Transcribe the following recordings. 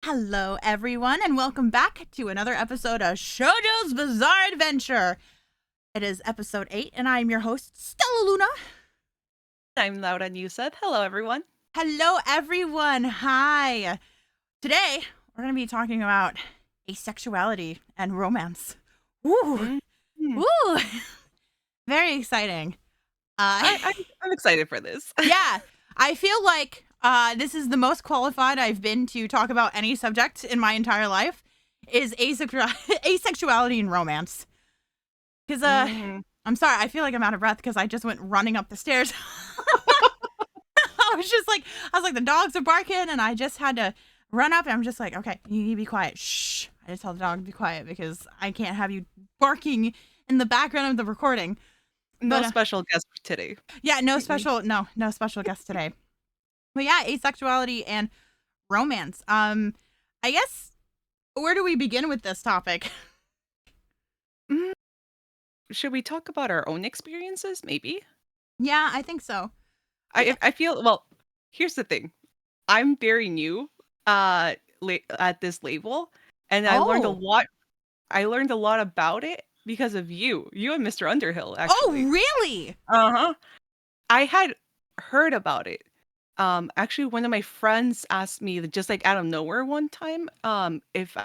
Hello, everyone, and welcome back to another episode of Shojo's Bizarre Adventure. It is episode 8, and I am your host, Stella Luna. I'm Laura and you said hello, everyone. Hello, everyone. Hi. Today, we're going to be talking about asexuality and romance. Woo! Mhm. Woo! Very exciting. I'm excited for this. Yeah, I feel like this is the most qualified I've been to talk about any subject in my entire life is asexuality and romance. Because Mhm. I'm sorry, I feel like I'm out of breath because I just went running up the stairs. I was like, the dogs are barking, and I just had to run up, and I'm just like, okay, you need to be quiet. Shh. I just tell the dog to be quiet because I can't have you barking in the background of the recording. No But special guest for today. yeah, no special guest today. But yeah, asexuality and romance. I guess where do we begin with this topic? Mm, Should we talk about our own experiences? Maybe. Yeah, I think so. I Because I feel well. Here's the thing. I'm very new at this label, and I learned a oh, lot. I learned a lot about it because of you and Mr. Underhill, oh, actually. really? Uh huh. I had heard about it. Actually, one of my friends asked me just like out of nowhere one time, if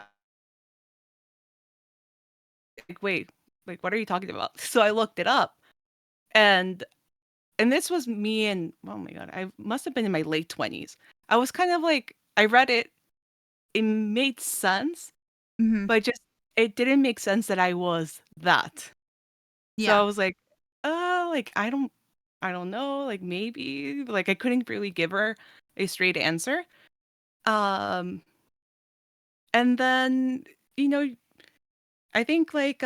like, "Wait, like, what are you talking about?" So I looked it up, and this was me and oh my god, I must have been in my late 20s. I was kind of like I read it, it made sense, Hmm. but just it didn't make sense that I was that. So I Yeah. was like, like, I don't know, like, maybe." Like, I couldn't really give her a straight answer. Um, and then, you know, I think, like,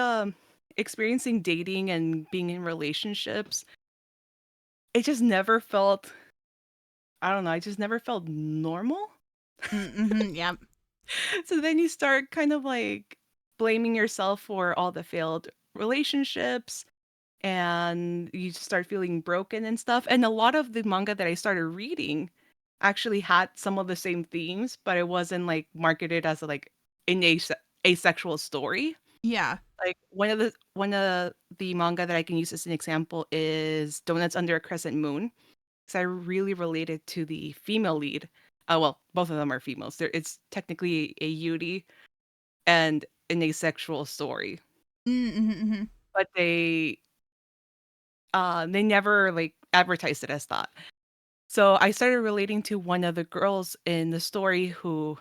experiencing dating and being in relationships, it just never felt I don't know, I just never felt normal. Mm-hmm. Yeah. So then you start kind of, like, blaming yourself for all the failed relationships, and you just start feeling broken and stuff, and a lot of the manga that I started reading actually had some of the same themes, but it wasn't, like, marketed as, like, an asexual story. Yeah. Like, one of the manga that I can use as an example is Donuts Under a Crescent Moon, 'cause I really related to the female lead. Well, both of them are females. It's technically a Yuri and an asexual story, Mm-hmm. but they never, like, advertised it as that. So I started relating to one of the girls in the story who,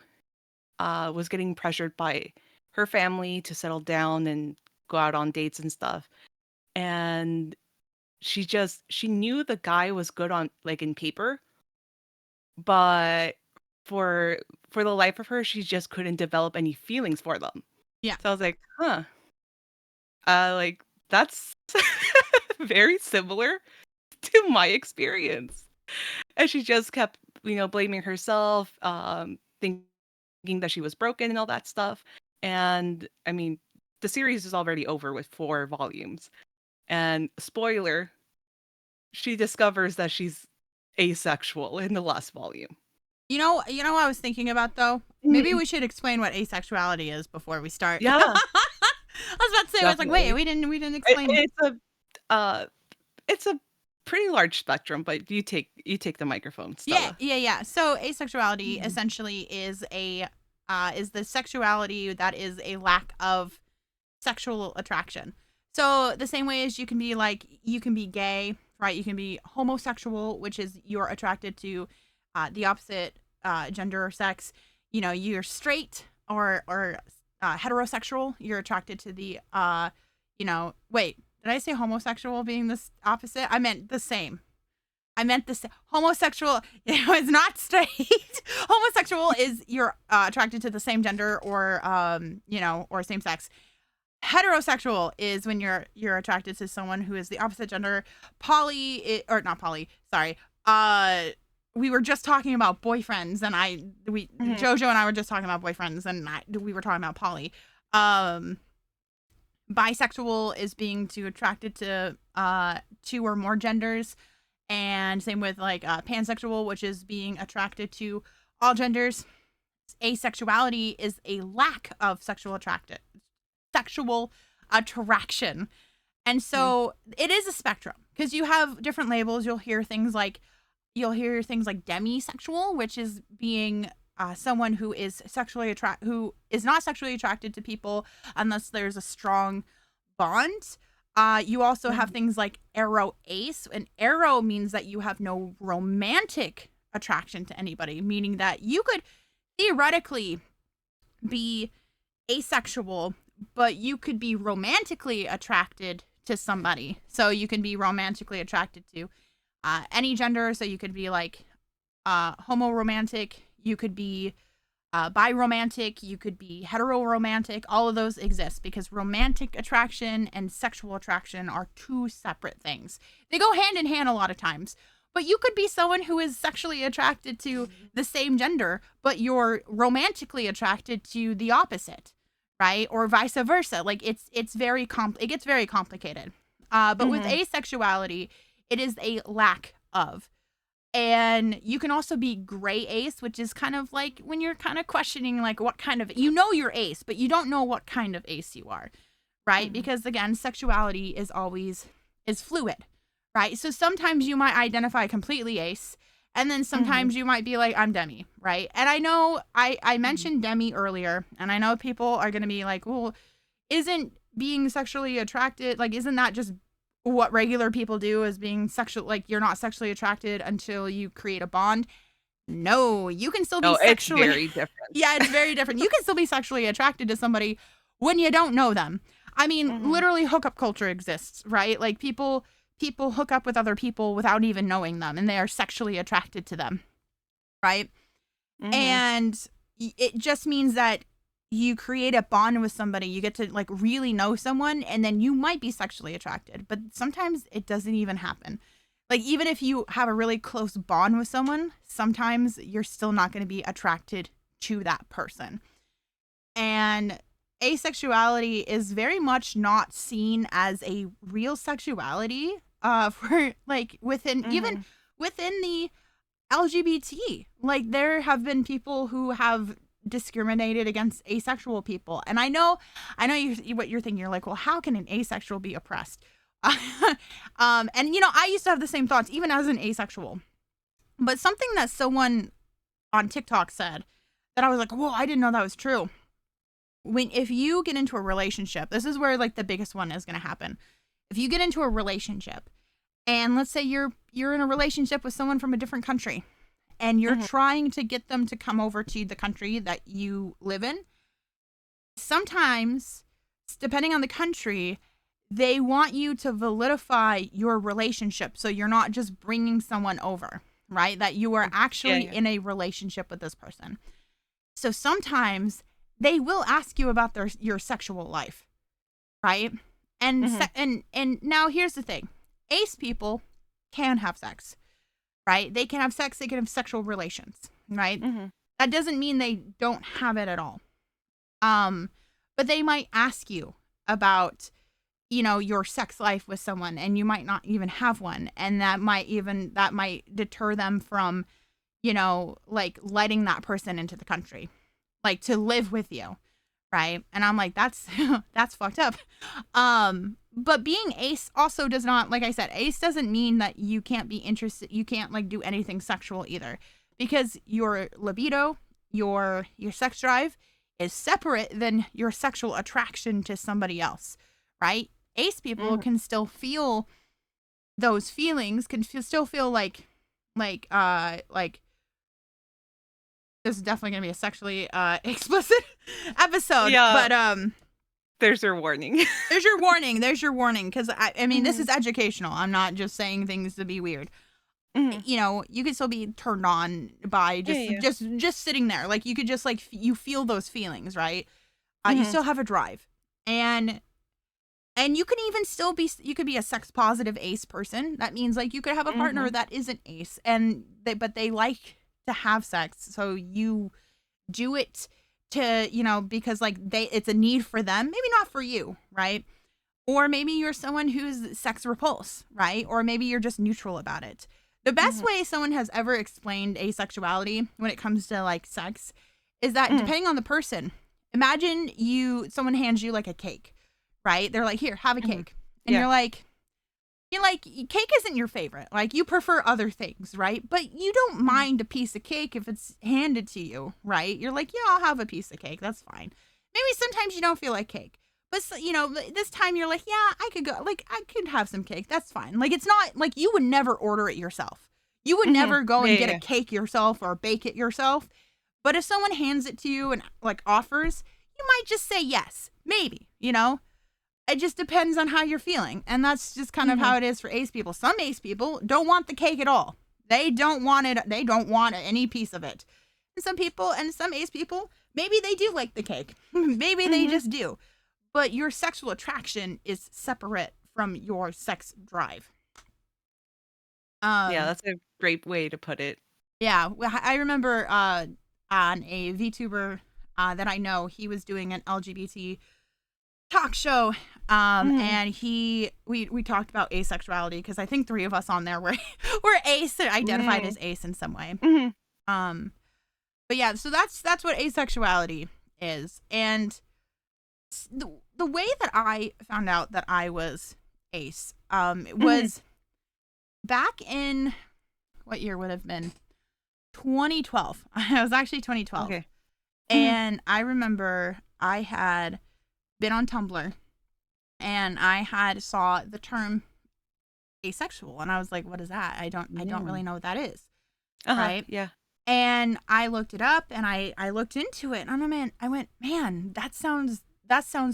was getting pressured by her family to settle down and go out on dates and stuff, and she knew the guy was good on like, in paper, but for for the life of her, she just couldn't develop any feelings for them. Yeah. So I was like, "Huh, like, that's very similar to my experience." And she just kept, blaming herself, thinking that she was broken and all that stuff. And I mean, the series is already over with 4 volumes. And spoiler, she discovers that she's asexual in the last volume. You know what I was thinking about though? Maybe Mhm. we should explain what asexuality is before we start. Yeah, I was about to say, I was like, wait, definitely. we didn't It, explain. it's a uh it's a pretty large spectrum, but you take the microphone, Yeah, Stella. yeah, yeah. So asexuality Mhm. essentially is the sexuality that is a lack of sexual attraction. So the same way as you can be gay, right? You can be homosexual, which is you're attracted to the opposite gender or sex. You know, you're straight or heterosexual. You're attracted to the wait, did I say homosexual being this opposite? I meant the same. I meant this homosexual is not straight. Homosexual is you're attracted to the same gender or or same sex. Heterosexual is when you're attracted to someone who is the opposite gender. Or not poly, sorry. We were just talking about boyfriends, and Mhm. Jojo and I were just talking about boyfriends, and we were talking about poly. Um, Bisexual is being too attracted to two or more genders, and same with like pansexual, which is being attracted to all genders. asexuality is a lack of sexual attraction. And so it is a spectrum because you have different labels. You'll hear things like demisexual, which is being someone who is not sexually attracted to people unless there's a strong bond. You also have things like aro ace, and aro means that you have no romantic attraction to anybody, meaning that you could theoretically be asexual, but you could be romantically attracted to somebody. So you can be romantically attracted to any gender. So you could be like homo-romantic, you could be bi-romantic, you could be hetero-romantic. All of those exist because romantic attraction and sexual attraction are two separate things. They go hand in hand a lot of times. But you could be someone who is sexually attracted to the same gender, but you're romantically attracted to the opposite, right? Or vice versa. Like it gets very complicated. But with asexuality, it is a lack of. And you can also be gray ace, which is kind of like when you're kind of questioning like what kind of, you're ace, but you don't know what kind of ace you are, right? Because again, sexuality is fluid. Right. So sometimes you might identify completely ace, and then sometimes you might be like, I'm demi. Right. And I know I mentioned demi earlier, and I know people are going to be like, well, isn't being sexually attracted, like, isn't that just what regular people do, as being sexual? Like, you're not sexually attracted until you create a bond. No, you can still be sexually. It's very different. Yeah, it's very different. You can still be sexually attracted to somebody when you don't know them. I mean, literally hookup culture exists, right? Like people hook up with other people without even knowing them, and they are sexually attracted to them, right? And it just means that you create a bond with somebody. You get to like really know someone, and then you might be sexually attracted, but sometimes it doesn't even happen. Like, even if you have a really close bond with someone, sometimes you're still not going to be attracted to that person. And asexuality is very much not seen as a real sexuality for like even within the LGBT. Like, there have been people who have discriminated against asexual people, and I know what you're thinking. You're like, well, how can an asexual be oppressed? And I used to have the same thoughts even as an asexual. But something that someone on TikTok said that I was like, whoa, I didn't know that was true. If you get into a relationship, this is where like the biggest one is going to happen. If you get into a relationship, and let's say you're in a relationship with someone from a different country, and you're trying to get them to come over to the country that you live in, sometimes, depending on the country, they want you to validify your relationship. So you're not just bringing someone over, right? That you are actually in a relationship with this person. So sometimes they will ask you about your sexual life, right? And now here's the thing. Ace people can have sex, right? They can have sex, they can have sexual relations, right? That doesn't mean they don't have it at all. But they might ask you about, your sex life with someone, and you might not even have one. And that might deter them from, like letting that person into the country, like to live with you. Right. And I'm like, that's fucked up. But being ace also does not, like I said, ace doesn't mean that you can't be interested. You can't like do anything sexual either, because your libido, your sex drive is separate than your sexual attraction to somebody else. Right. Ace people can still feel those feelings, still feel like this is definitely going to be a sexually explicit episode. Yeah. But there's your warning. There's your warning. Because I mean, this is educational. I'm not just saying things to be weird. You could still be turned on by just sitting there. Like, you could just like you feel those feelings, right? You still have a drive, and you can even still be, you could be a sex positive ace person. That means like you could have a partner that isn't ace, but they like to have sex, so you do it to because like it's a need for them, maybe not for you, right? Or maybe you're someone who's sex repulse, right? Or maybe you're just neutral about it. The best way someone has ever explained asexuality when it comes to like sex is that depending on the person, imagine someone hands you like a cake, right? They're like, here, have a cake. And Yeah. you're like, cake isn't your favorite. Like, you prefer other things, right? But you don't mind a piece of cake if it's handed to you, right? You're like, yeah, I'll have a piece of cake. That's fine. Maybe sometimes you don't feel like cake. But, this time you're like, yeah, I could have some cake. That's fine. Like, it's not, like, you would never order it yourself. You would never go and get a cake yourself or bake it yourself. But if someone hands it to you and, like, offers, you might just say yes. Maybe, It just depends on how you're feeling. And that's just kind of how it is for ace people. Some ace people don't want the cake at all. They don't want it. They don't want any piece of it. And some ace people, maybe they do like the cake. Maybe they just do. But your sexual attraction is separate from your sex drive. Yeah, that's a great way to put it. Yeah. I remember on a VTuber that I know, he was doing an LGBT talk show, and we talked about asexuality, because I think 3 of us on there were ace, identified as ace in some way. But yeah, so that's what asexuality is. And the way that I found out that I was ace was back in, what year would have been 2012. It was actually 2012. Okay. And I remember I had been on Tumblr, and I had saw the term asexual, and I was like, what is that? I don't really know what that is. Right? Yeah. And I looked it up, and I looked into it, and I went, man, that sounds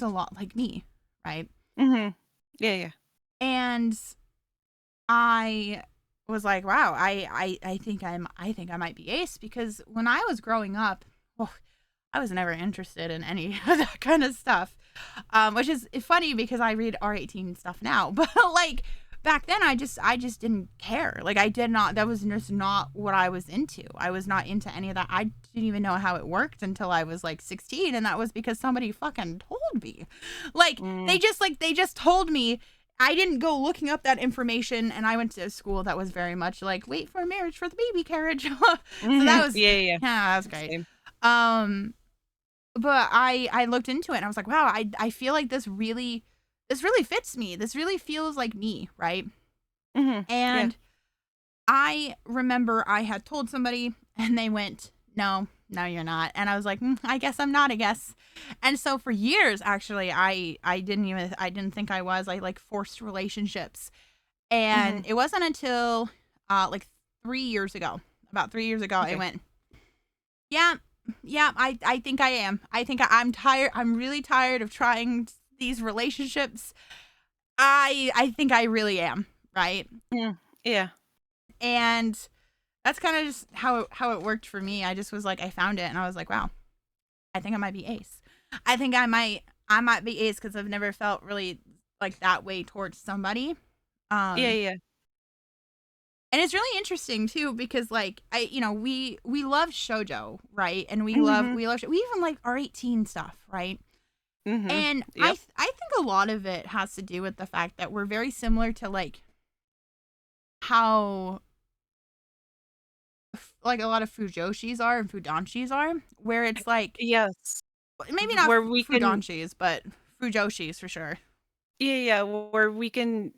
a lot like me, right? Yeah. And I was like, wow, I think I might be ace, because when I was growing up, I was never interested in any of that kind of stuff, which is funny because I read R18 stuff now, but like back then I just didn't care. Like, I did not, that was just not what I was into. I was not into any of that. I didn't even know how it worked until I was like 16, and that was because somebody fucking told me. Like, they just told me. I didn't go looking up that information, and I went to a school that was very much like, wait for marriage for the baby carriage. So that was, yeah, that was great. Same. But I looked into it, and I was like, wow, I feel like this really fits me. This really feels like me, right? And I remember I had told somebody, and they went, no, you're not. And I was like, I guess I'm not, I guess. And so for years, actually, I didn't think I was. I like forced relationships. And it wasn't until like 3 years ago, about 3 years ago, I went, yeah, I think I am. I think I'm tired. I'm really tired of trying these relationships. I think I really am, right? Yeah. And that's kind of just how it worked for me. I just was like, I found it, and I was like, wow, I think I might be ace. I think I might be ace, because I've never felt really like that way towards somebody. Yeah. And it's really interesting too, because like we love shojo, right? And we love we even like R18 stuff, right? And I think a lot of it has to do with the fact that we're very similar to like how like a lot of fujoshis are and fudanshis are, where it's like, yes, maybe not where we fudanshis, but fujoshis for sure. Yeah, where we can,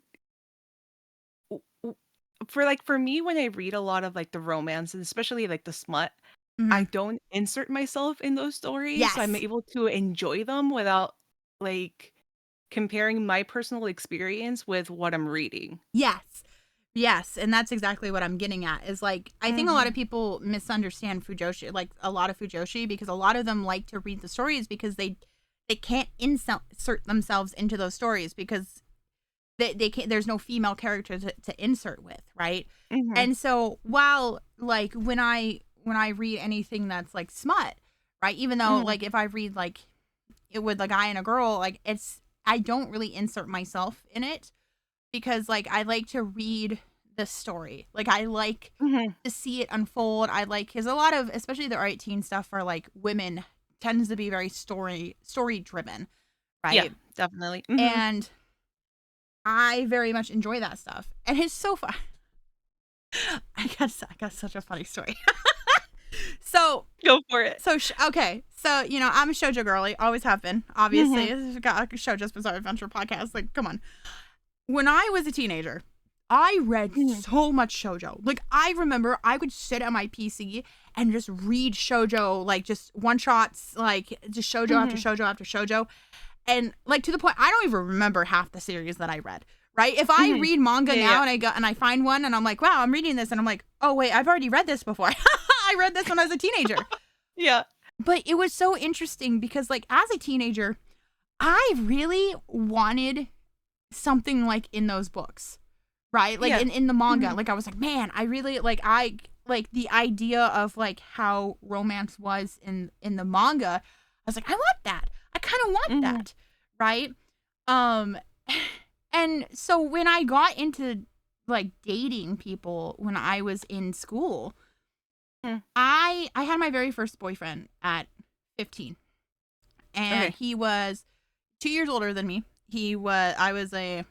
for me, when I read a lot of like the romance, and especially like the smut, I don't insert myself in those stories. So I'm Yes. able to enjoy them without like comparing my personal experience with what I'm reading. Yes, and that's exactly what I'm getting at, is like, I think a lot of people misunderstand fujoshi, like a lot of fujoshi, because a lot of them like to read the stories because they can't insert themselves into those stories, because they can't, there's no female character to insert with, right? And so while like when I read anything that's like smut, right, even though like if I read like it with a guy and a girl, like I don't really insert myself in it, because like I like to read the story. Like I like to see it unfold. I like, because a lot of, especially the R18 stuff for like women, tends to be very story driven, right? Yeah, definitely. And I very much enjoy that stuff. And it's so fun. I got such a funny story. So Go for it. okay. So, you know, I'm a shoujo girly. Always have been. Obviously. I've got a Shoujo's Bizarre Adventure podcast. Like, come on. When I was a teenager, I read so much shoujo. Like, I remember I would sit at my PC and just read shoujo, like, just one-shots, like, just shoujo after shoujo after shoujo. And, like, to the point, I don't even remember half the series that I read, right? If I read manga now and I find one and I'm like, wow, I'm reading this, and I'm like, oh, wait, I've already read this before. I read this when I was a teenager. Yeah. But it was so interesting because, like, as a teenager, I really wanted something like in those books, right? Like in the manga, like I was like, man, I really like the idea of like how romance was in the manga. I was like, I want that. I kind of want that, right? And so when I got into like dating people when I was in school, I had my very first boyfriend at 15, and he was 2 years older than me. I was a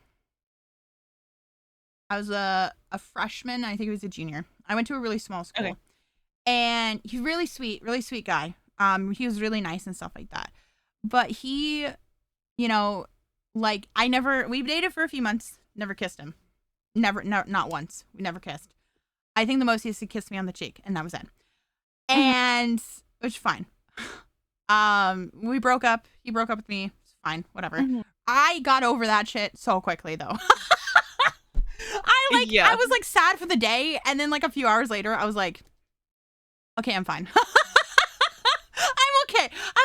freshman. I think he was a junior. I went to a really small school, and he's really sweet guy. He was really nice and stuff like that. But he, you know, like we dated for a few months, never kissed him. Not once. We never kissed. I think the most he used to kiss me on the cheek, and that was it. And which is fine. We broke up. He broke up with me. It's fine, whatever. I got over that shit so quickly though. I was like sad for the day, and then like a few hours later I was like, okay, I'm fine.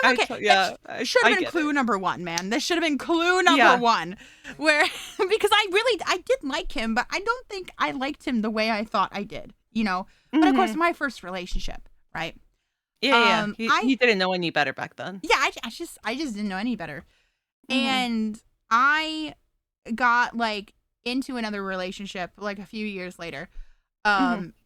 I'm okay. It should have been clue number one, man. This should have been clue number one. Where because I did like him, but I don't think I liked him the way I thought I did, you know. But of course, my first relationship, right? Yeah. He didn't know any better back then. Yeah, I just didn't know any better. And I got like into another relationship like a few years later.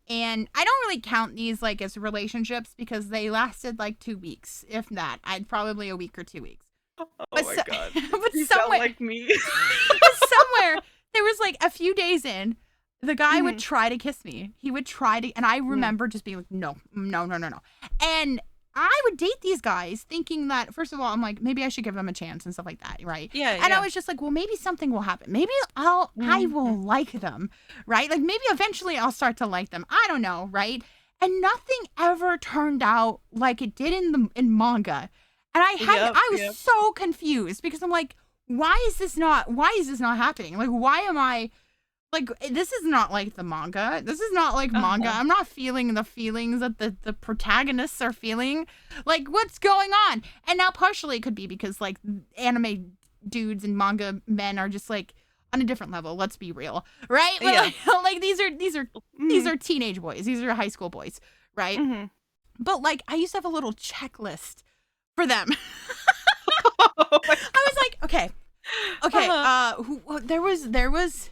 And I don't really count these like as relationships because they lasted like 2 weeks, if that. I'd probably a week or 2 weeks. Oh my god. But you somewhere, sound like me. but somewhere there was like a few days in, the guy would try to kiss me. He would try to, and I remember just being like, no. And I would date these guys thinking that, first of all, I'm like, maybe I should give them a chance and stuff like that, right? Yeah. And I was just like, well, maybe something will happen. Maybe I will like them, right? Like maybe eventually I'll start to like them. I don't know, right? And nothing ever turned out like it did in manga. And I was so confused because I'm like, why is this not happening? Like, why am I like, this is not like the manga. This is not like manga. I'm not feeling the feelings that the protagonists are feeling. Like, what's going on? And now partially it could be because, like, anime dudes and manga men are just, like, on a different level. Let's be real. Right? Yeah. Like, these are teenage boys. These are high school boys. Right? But, like, I used to have a little checklist for them. I was like, okay. There was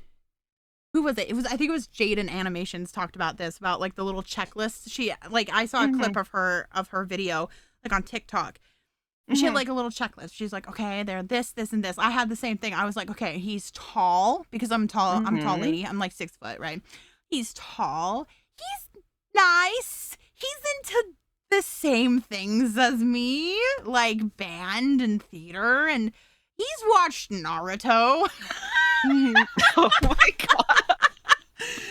who was it? I think it was Jaden Animations talked about this, about like the little checklist. She like, I saw a clip of her video like on TikTok. And she had like a little checklist. She's like, okay, they're this, and this. I had the same thing. I was like, okay, he's tall because I'm tall. I'm a tall lady. I'm like 6 foot, right? He's tall. He's nice. He's into the same things as me, like band and theater, and he's watched Naruto. Oh my god.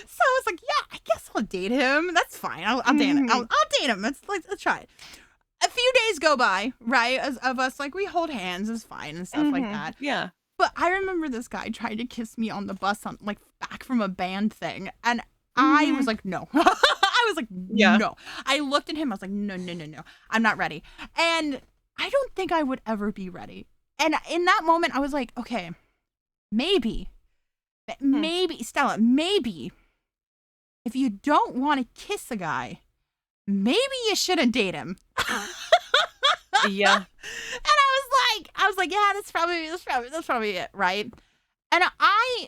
So I was like, yeah, I guess I'll date him. That's fine. I'll date him. I'll date him. Let's try it. A few days go by, right? Of us, like, we hold hands, is fine and stuff like that. Yeah. But I remember this guy tried to kiss me on the bus on like back from a band thing, and I was like, no. I was like, no. I looked at him. I was like, no. I'm not ready. And I don't think I would ever be ready. And in that moment, I was like, okay, maybe, Stella, maybe if you don't want to kiss a guy, maybe you shouldn't date him. Yeah. And I was like, yeah, that's probably it, right? And I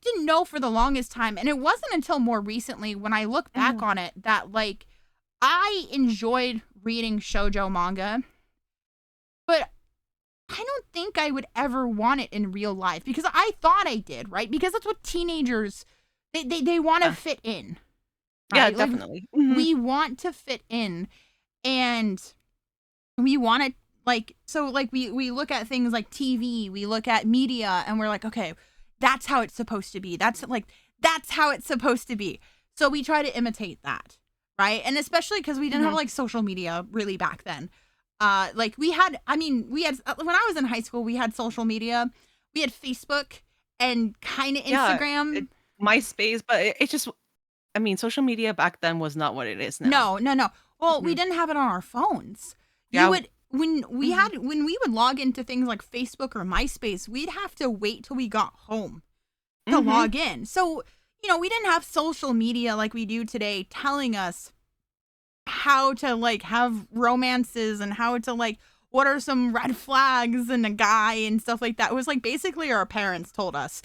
didn't know for the longest time, and it wasn't until more recently when I look back on it that like I enjoyed reading shoujo manga, but I don't think I would ever want it in real life because I thought I did, right? Because that's what teenagers they want to fit in. Right? Yeah, definitely. Like, we want to fit in. And we want to like, so like we look at things like TV, we look at media, and we're like, okay, that's how it's supposed to be. That's how it's supposed to be. So we try to imitate that, right? And especially because we didn't have like social media really back then. Like we had when I was in high school, we had social media. We had Facebook and kind of Instagram. MySpace, but it just, I mean, social media back then was not what it is now. No. Well, we didn't have it on our phones. Yeah. You would when we would log into things like Facebook or MySpace, we'd have to wait till we got home to log in. So, we didn't have social media like we do today telling us how to like have romances and how to like what are some red flags in a guy and stuff like that. It was like basically our parents told us,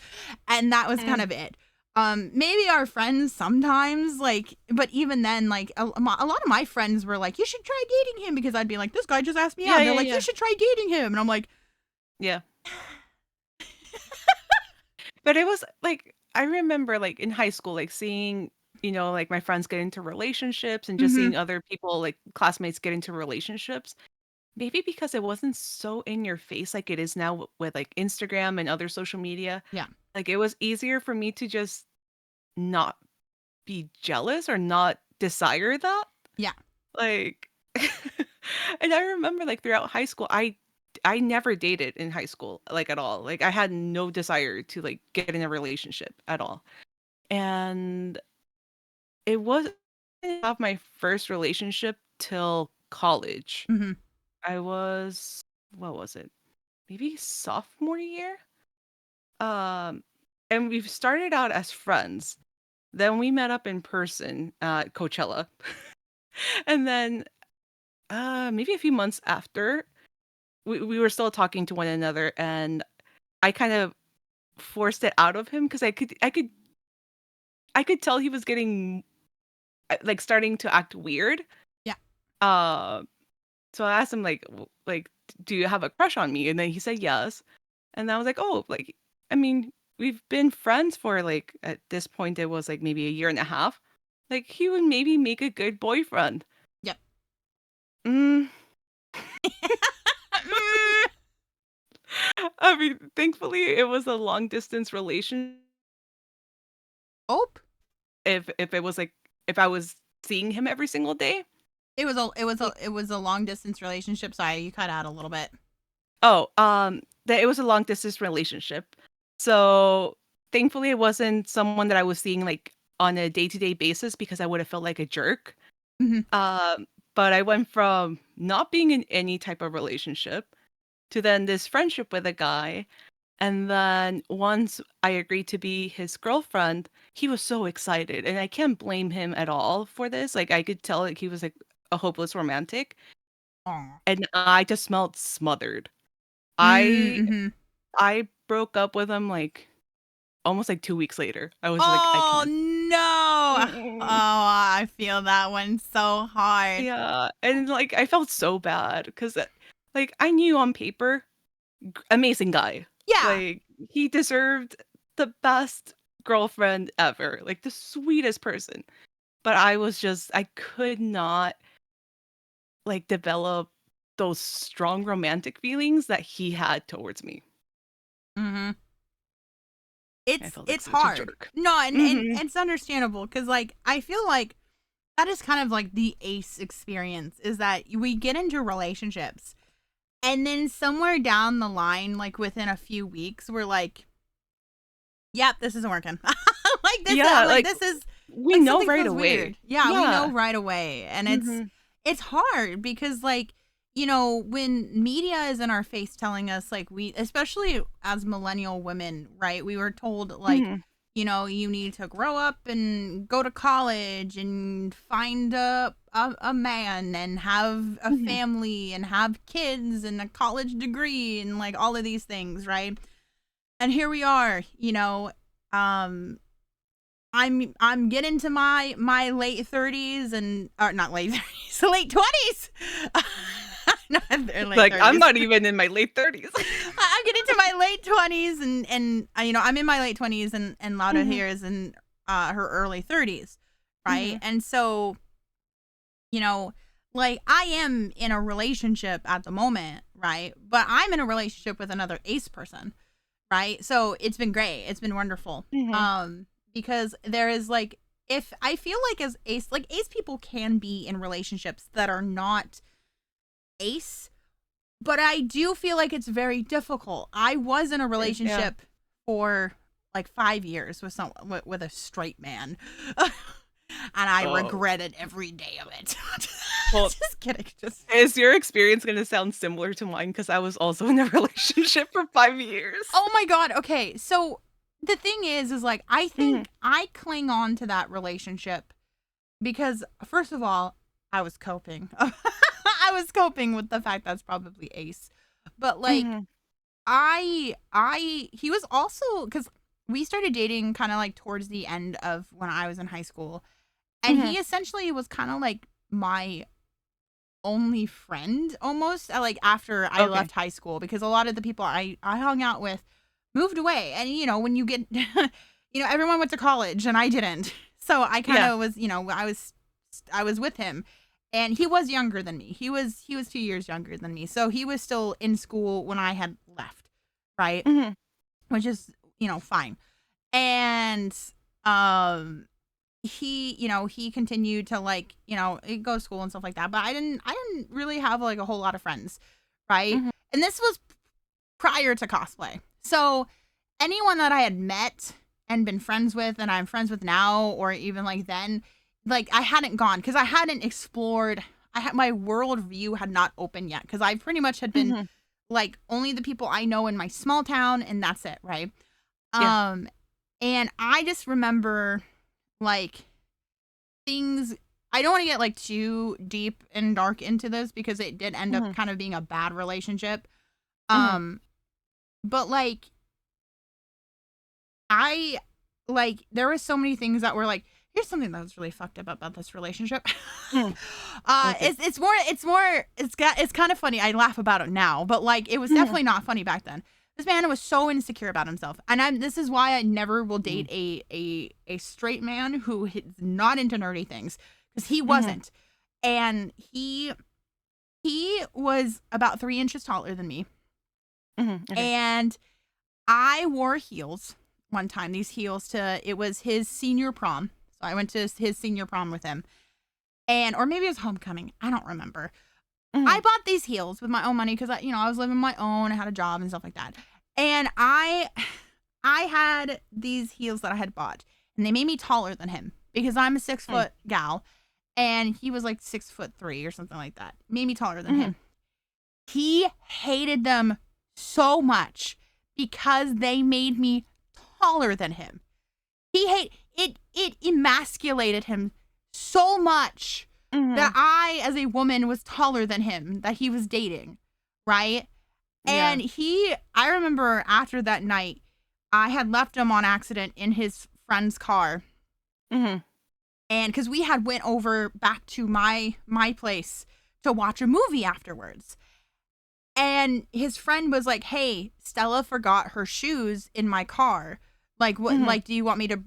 and that was kind of it. Maybe our friends sometimes, like, but even then, like a lot of my friends were like, you should try dating him, because I'd be like, this guy just asked me out. And they're like, you should try dating him. And I'm like, yeah. But it was like, I remember like in high school, like seeing, like my friends get into relationships and just seeing other people, like classmates, get into relationships. Maybe because it wasn't so in your face like it is now with like Instagram and other social media. Yeah. Like it was easier for me to just not be jealous or not desire that. Yeah. Like, and I remember like throughout high school, I never dated in high school, like at all. Like I had no desire to like get in a relationship at all. And it wasn't have my first relationship till college. I was, what was it? Maybe sophomore year? And we started out as friends. Then we met up in person at Coachella. And then maybe a few months after, we were still talking to one another, and I kind of forced it out of him because I could tell he was getting like starting to act weird. Yeah. So I asked him like do you have a crush on me? And then he said yes. And I was like, oh, like, I mean, we've been friends for like, at this point, it was like maybe a year and a half. Like, he would maybe make a good boyfriend. Yep. I mean, thankfully, it was a long distance relation. Oh. If it was like, if I was seeing him every single day. It was a long distance relationship. Sorry, you cut out a little bit. Oh, that it was a long distance relationship. So thankfully it wasn't someone that I was seeing like on a day-to-day basis, because I would have felt like a jerk. But I went from not being in any type of relationship to then this friendship with a guy. And then once I agreed to be his girlfriend, he was so excited. And I can't blame him at all for this. Like I could tell like he was like a hopeless romantic. Aww. And I just smelled smothered. I broke up with him like almost like 2 weeks later. I was like, I can't. No. Oh, I feel that one so hard. Yeah. And like I felt so bad because like I knew on paper, amazing guy. Yeah. Like he deserved the best girlfriend ever. Like the sweetest person. But I could not like develop those strong romantic feelings that he had towards me. It's hard. No, and it's understandable, because like I feel like that is kind of like the ace experience, is that we get into relationships and then somewhere down the line, like within a few weeks, we're like, yep, this isn't working. Like this, yeah, this is we like, know right away. Weird. Yeah, we know right away. And it's hard because like, when media is in our face telling us like especially as millennial women, right? We were told like, you need to grow up and go to college and find a man and have a family and have kids and a college degree and like all of these things, right? And here we are, I'm getting to my late 30s or not late 30s, late 20s. Like 30s. I'm not even in my late 30s. I'm getting to my late 20s and I'm in my late 20s and Lauda here is in her early 30s, right? And so, like I am in a relationship at the moment, right? But I'm in a relationship with another ace person, right? So it's been great. It's been wonderful. Mhm. Because there is like, if I feel like as ace, like ace people can be in relationships that are not ace, but I do feel like it's very difficult. I was in a Yeah. relationship for like 5 years with with a straight man, and I Oh. regretted every day of it. Well, Just kidding. Just is your experience gonna sound similar to mine? Because I was also in a relationship for 5 years. oh my god. Okay, so the thing is like I Mhm. think I cling on to that relationship because first of all, I was coping. I was coping with the fact that's probably ace, but like Mhm. he was also because we started dating kind of like towards the end of when I was in high school, and Mhm. he essentially was kind of like my only friend almost like after I Okay. left high school because a lot of the people I hung out with moved away, and when you get everyone went to college and I didn't. So I kind Yeah. of was, I was with him, and he was younger than me. He was 2 years younger than me. So he was still in school when I had left, right? Mhm. Which is, fine. And um he continued to like, go to school and stuff like that, but I didn't really have like a whole lot of friends, right? Mhm. And this was prior to cosplay. So anyone that I had met and been friends with and I'm friends with now or even like then, like I hadn't gone cuz I hadn't explored. I had my world view had not opened yet cuz I pretty much had been Mhm. like only the people I know in my small town and that's it, right? Yeah. Um and I just remember like things. I don't want to get like too deep and dark into this because it did end up Mhm. kind of being a bad relationship. Mhm. Um but like I like there were so many things that were like here's something that was really fucked up about this relationship. Mm. Okay. It's kind of funny. I laugh about it now, but like it was Mhm. definitely not funny back then. This man was so insecure about himself, and this is why I never will Mm. date a straight man who is not into nerdy things because he Mhm. wasn't, and he was about 3 inches taller than me, Mhm. Okay. and I wore heels one time. These heels it was his senior prom, so I went to his senior prom with him, and or maybe it was homecoming. I don't remember. I Mhm. bought these heels with my own money because I was living my own. I had a job and stuff like that. And I had these heels that I had bought, and they made me taller than him because I'm a six Mm. foot gal, and he was like 6'3" or something like that. Made me taller than Mhm. him. He hated them so much because they made me taller than him. It emasculated him so much that Mhm. I, as a woman, was taller than him that he was dating, right? Yeah. And I remember after that night, I had left him on accident in his friend's car, Mhm. and because we had went over back to my place to watch a movie afterwards, and his friend was like, "Hey, Stella forgot her shoes in my car. Like, what? Mhm. Like, do you want me to,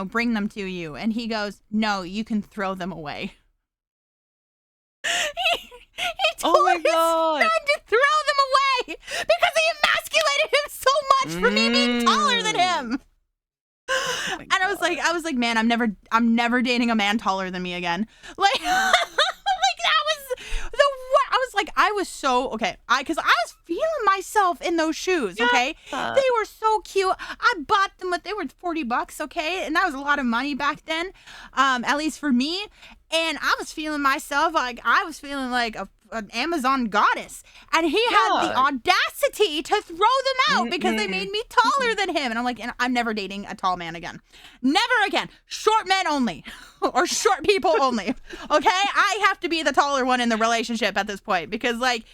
bring them to you?" And he goes, "No, you can throw them away." He Oh told my his god. friend to throw them away because he emasculated him so much for me being taller than Mm. him. Oh my And god. I was like, man, I'm never dating a man taller than me again. Like, like that was the what I was like, I was so okay. Because I was feeling myself in those shoes. Okay, Yeah. they were so cute. I bought them, but they were $40. Okay, and that was a lot of money back then, at least for me. And I was feeling myself like I was feeling like an Amazon goddess, and he had the Yeah. audacity to throw them out because they Mm-mm. made me taller than him. And I'm like, I'm never dating a tall man again. Never again. Short men only, or short people only. Okay, I have to be the taller one in the relationship at this point because like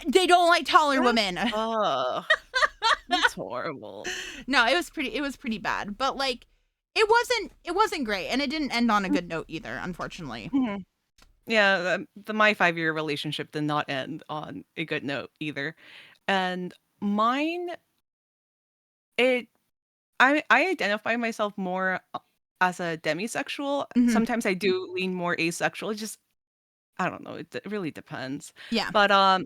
they don't like taller That's women. that's horrible. No, it was pretty bad, but like it wasn't great, and it didn't end on a good note either, unfortunately. Mhm. Yeah, the my 5-year relationship did not end on a good note either. And mine, it I identify myself more as a demisexual. Hmm. Sometimes I do lean more asexual. It just I don't know, it really depends. Yeah. But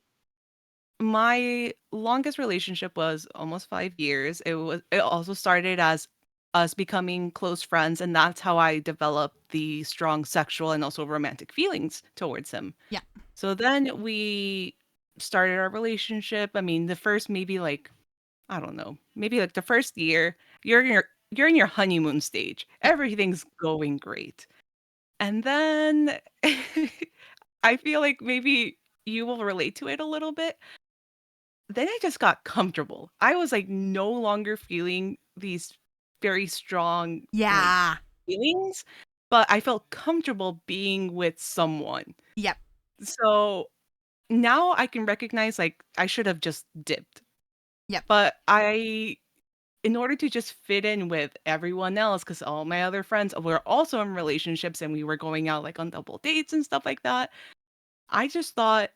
my longest relationship was almost 5 years. It also started as us becoming close friends, and that's how I developed the strong sexual and also romantic feelings towards him. Yeah. So then we started our relationship. I mean, the first maybe like, I don't know, maybe like the first year, you're in your honeymoon stage. Yeah. Everything's going great. And then I feel like maybe you will relate to it a little bit. Then I just got comfortable. I was like no longer feeling these very strong like Yeah. feelings, but I felt comfortable being with someone. Yep. So now I can recognize like I should have just dipped. Yep. But in order to just fit in with everyone else, because all my other friends were also in relationships and we were going out like on double dates and stuff like that, I just thought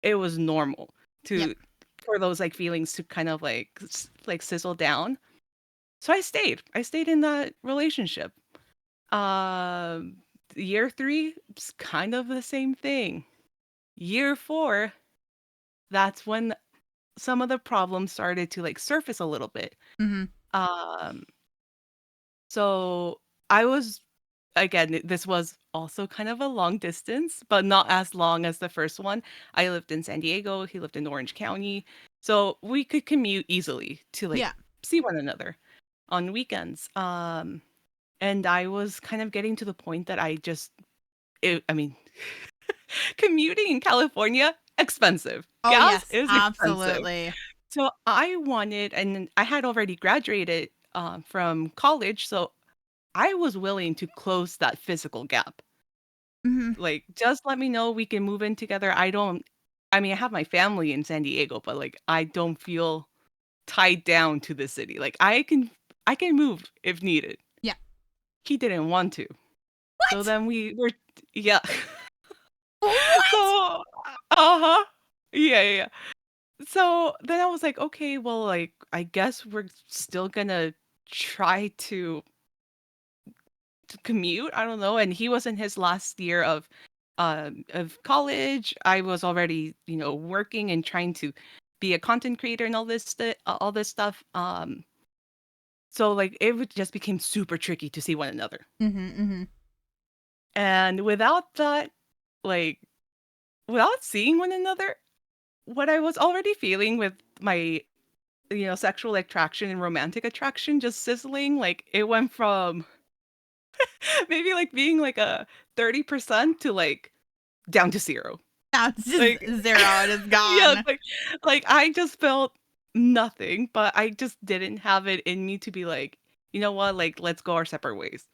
it was normal Yep. to for those like feelings to kind of like like sizzle down. So I stayed. I stayed in that relationship. Um, year 3, it's kind of the same thing. Year 4, that's when some of the problems started to like surface a little bit. Mm-hmm. Um, so I was again, this was also kind of a long distance, but not as long as the first one. I lived in San Diego, he lived in Orange County. So we could commute easily to like Yeah. see one another on weekends. And I was kind of getting to the point that I mean, commuting in California, expensive. Oh Gas yes, is expensive. absolutely. So I wanted, and I had already graduated from college. So I was willing to close that physical gap. Mm-hmm. Like, just let me know we can move in together. I mean, I have my family in San Diego, but like, I don't feel tied down to the city. Like, I can move if needed. Yeah. He didn't want to. So What? then we were, yeah. What? So, uh-huh. Yeah, yeah, yeah. So then I was like, okay, well, like, I guess we're still gonna try to commute. I don't know. And he was in his last year of college. I was already, working and trying to be a content creator and all this stuff. So like just became super tricky to see one another. Mm-hmm. Mm-hmm. And without that, like without seeing one another, what I was already feeling with my sexual attraction and romantic attraction just sizzling, like it went from maybe like being like a 30% to like down to 0. Now it's just Like zero. It is yeah, gone. like I just felt nothing, but I just didn't have it in me to be like, "You know what? Like let's go our separate ways."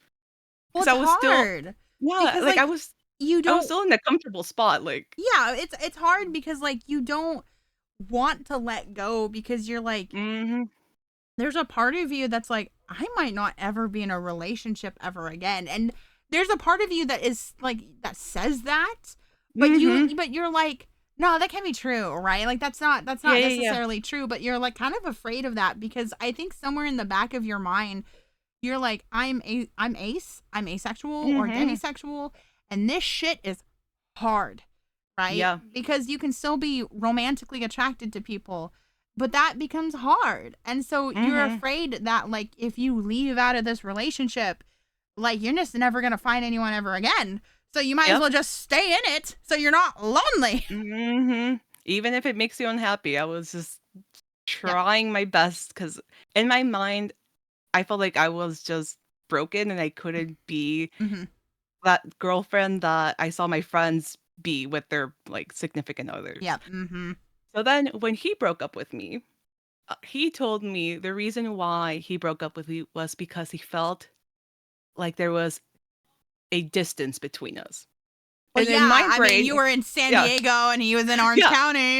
Well, Cuz it's I was still hard yeah, because like you I was don't. still in a comfortable spot like Yeah, it's hard because you don't want to let go because you're mhm. there's a part of you that's like, I might not ever be in a relationship ever again. And there's a part of you that is that says that, Mhm. but you're like, no, that can't be true, right? Like that's Yeah, not yeah, yeah. necessarily true, but you're like kind of afraid of that because I think somewhere in the back of your mind, you're like, I'm asexual or Mhm. demisexual, and this shit is hard, right? Yeah. Because you can still be romantically attracted to people, but that becomes hard. And so you're Mhm. afraid that if you leave out of this relationship, you're just never going to find anyone ever again. So you might as Yep. well just stay in it so you're not lonely. Mhm. Even if it makes you unhappy, I was just Yep. trying my best cuz in my mind I felt like I was just broken and I couldn't be Mhm. that girlfriend that I saw my friends be with their, like, significant others. Yep. Mhm. So then when he broke up with me, he told me the reason why he broke up with me was because he felt like there was a distance between us. Well, And in yeah, my I mean, brain you were in San yeah, Diego and he was in Orange yeah, County.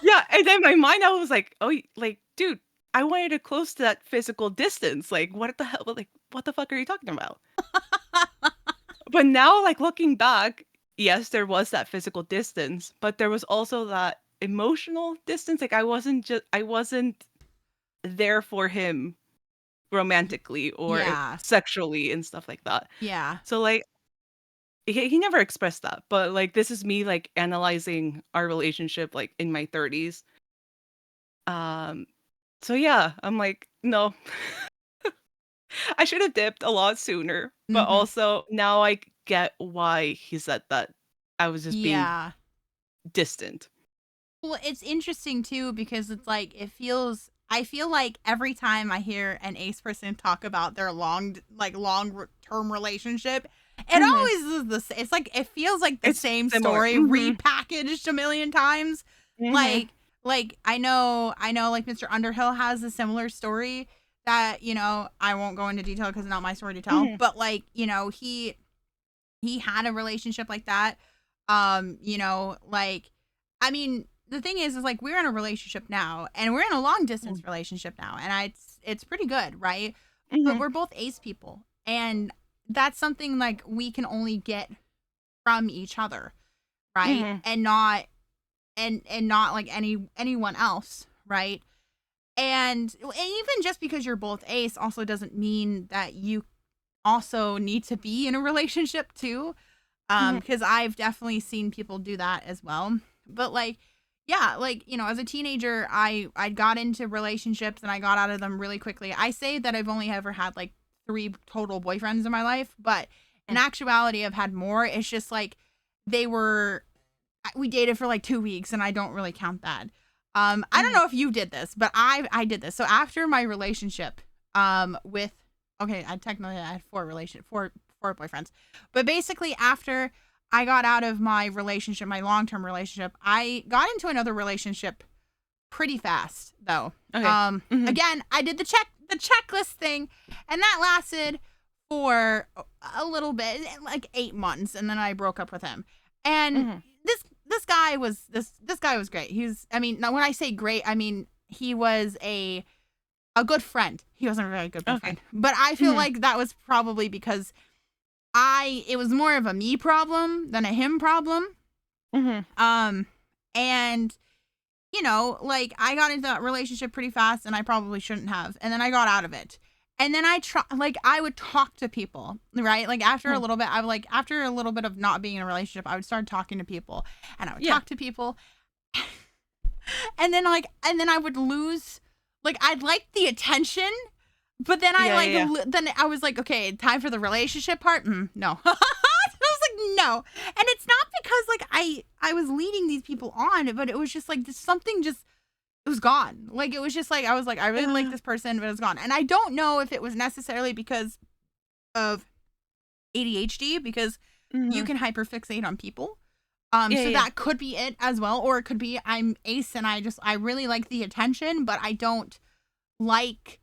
yeah, and then my mind, I was like, "Oh, like, dude, I wanted to close to that physical distance, like, what the hell like, what the fuck are you talking about?" But now, like, looking back, yes, there was that physical distance, but there was also that emotional distance, like, I wasn't there for him romantically or Yeah. sexually and stuff like that. Yeah. So, like, he never expressed that, but, like, this is me, like, analyzing our relationship, like, in my 30s. Um, so yeah, I'm like, "No." I should have dipped a lot sooner, but Hmm. also now I get why he said that. I was just being Yeah. distant. Well, it's interesting too because it's like it feels. I feel like every time I hear an ace person talk about their long term relationship, it Mhm. always is It's like it feels like the It's same similar. story Mhm. repackaged a million times. Mhm. Like I know like Mr. Underhill has a similar story that I won't go into detail because it's not my story to tell. Mhm. But like he had a relationship like that. Like I mean, the thing is like we're in a relationship now and we're in a long distance Mhm. relationship now and it's pretty good, right? But Mhm. we're both ace people and that's something like we can only get from each other, right? Mhm. And not like anyone else, right? And even just because you're both ace also doesn't mean that you also need to be in a relationship too, Mhm. because I've definitely seen people do that as well. But like yeah, like as a teenager I got into relationships and I got out of them really quickly. I say that I've only ever had like 3 total boyfriends in my life, but in Mm. actuality I've had more. It's just like they were we dated for like 2 weeks and I don't really count that. I don't Mhm. know if you did this, but I did this. So after my relationship with okay, I technically I had four boyfriends. But basically after I got out of my relationship, my long-term relationship, I got into another relationship pretty fast though. Okay. Mhm. Again, I did the checklist thing and that lasted for a little bit, like 8 months, and then I broke up with him. And Mhm. this guy was great. He's I mean, now when I say great, I mean he was a good friend. He wasn't a very good Okay. boyfriend. But I feel Mhm. like that was probably because I it was more of a me problem than a him problem. Mhm. Um and like I got into that relationship pretty fast and I probably shouldn't have. And then I got out of it. And then I would talk to people, right? Like after a Mhm. little bit, I would like after a little bit of not being in a relationship, I would start talking to people and I would Yeah. talk to people and then I would lose like I'd like the attention, but then Yeah, yeah, yeah. then I was like, okay, time for the relationship part. No. I was like, no. And it's not because like I was leading these people on, but it was just like something just it was gone. Like it was just like I was like I really like Yeah. this person, but it's gone. And I don't know if it was necessarily because of ADHD because you Mhm. can hyperfixate on people. Yeah, So yeah, yeah. that could be it as well, or it could be I'm ace and I really like the attention, but like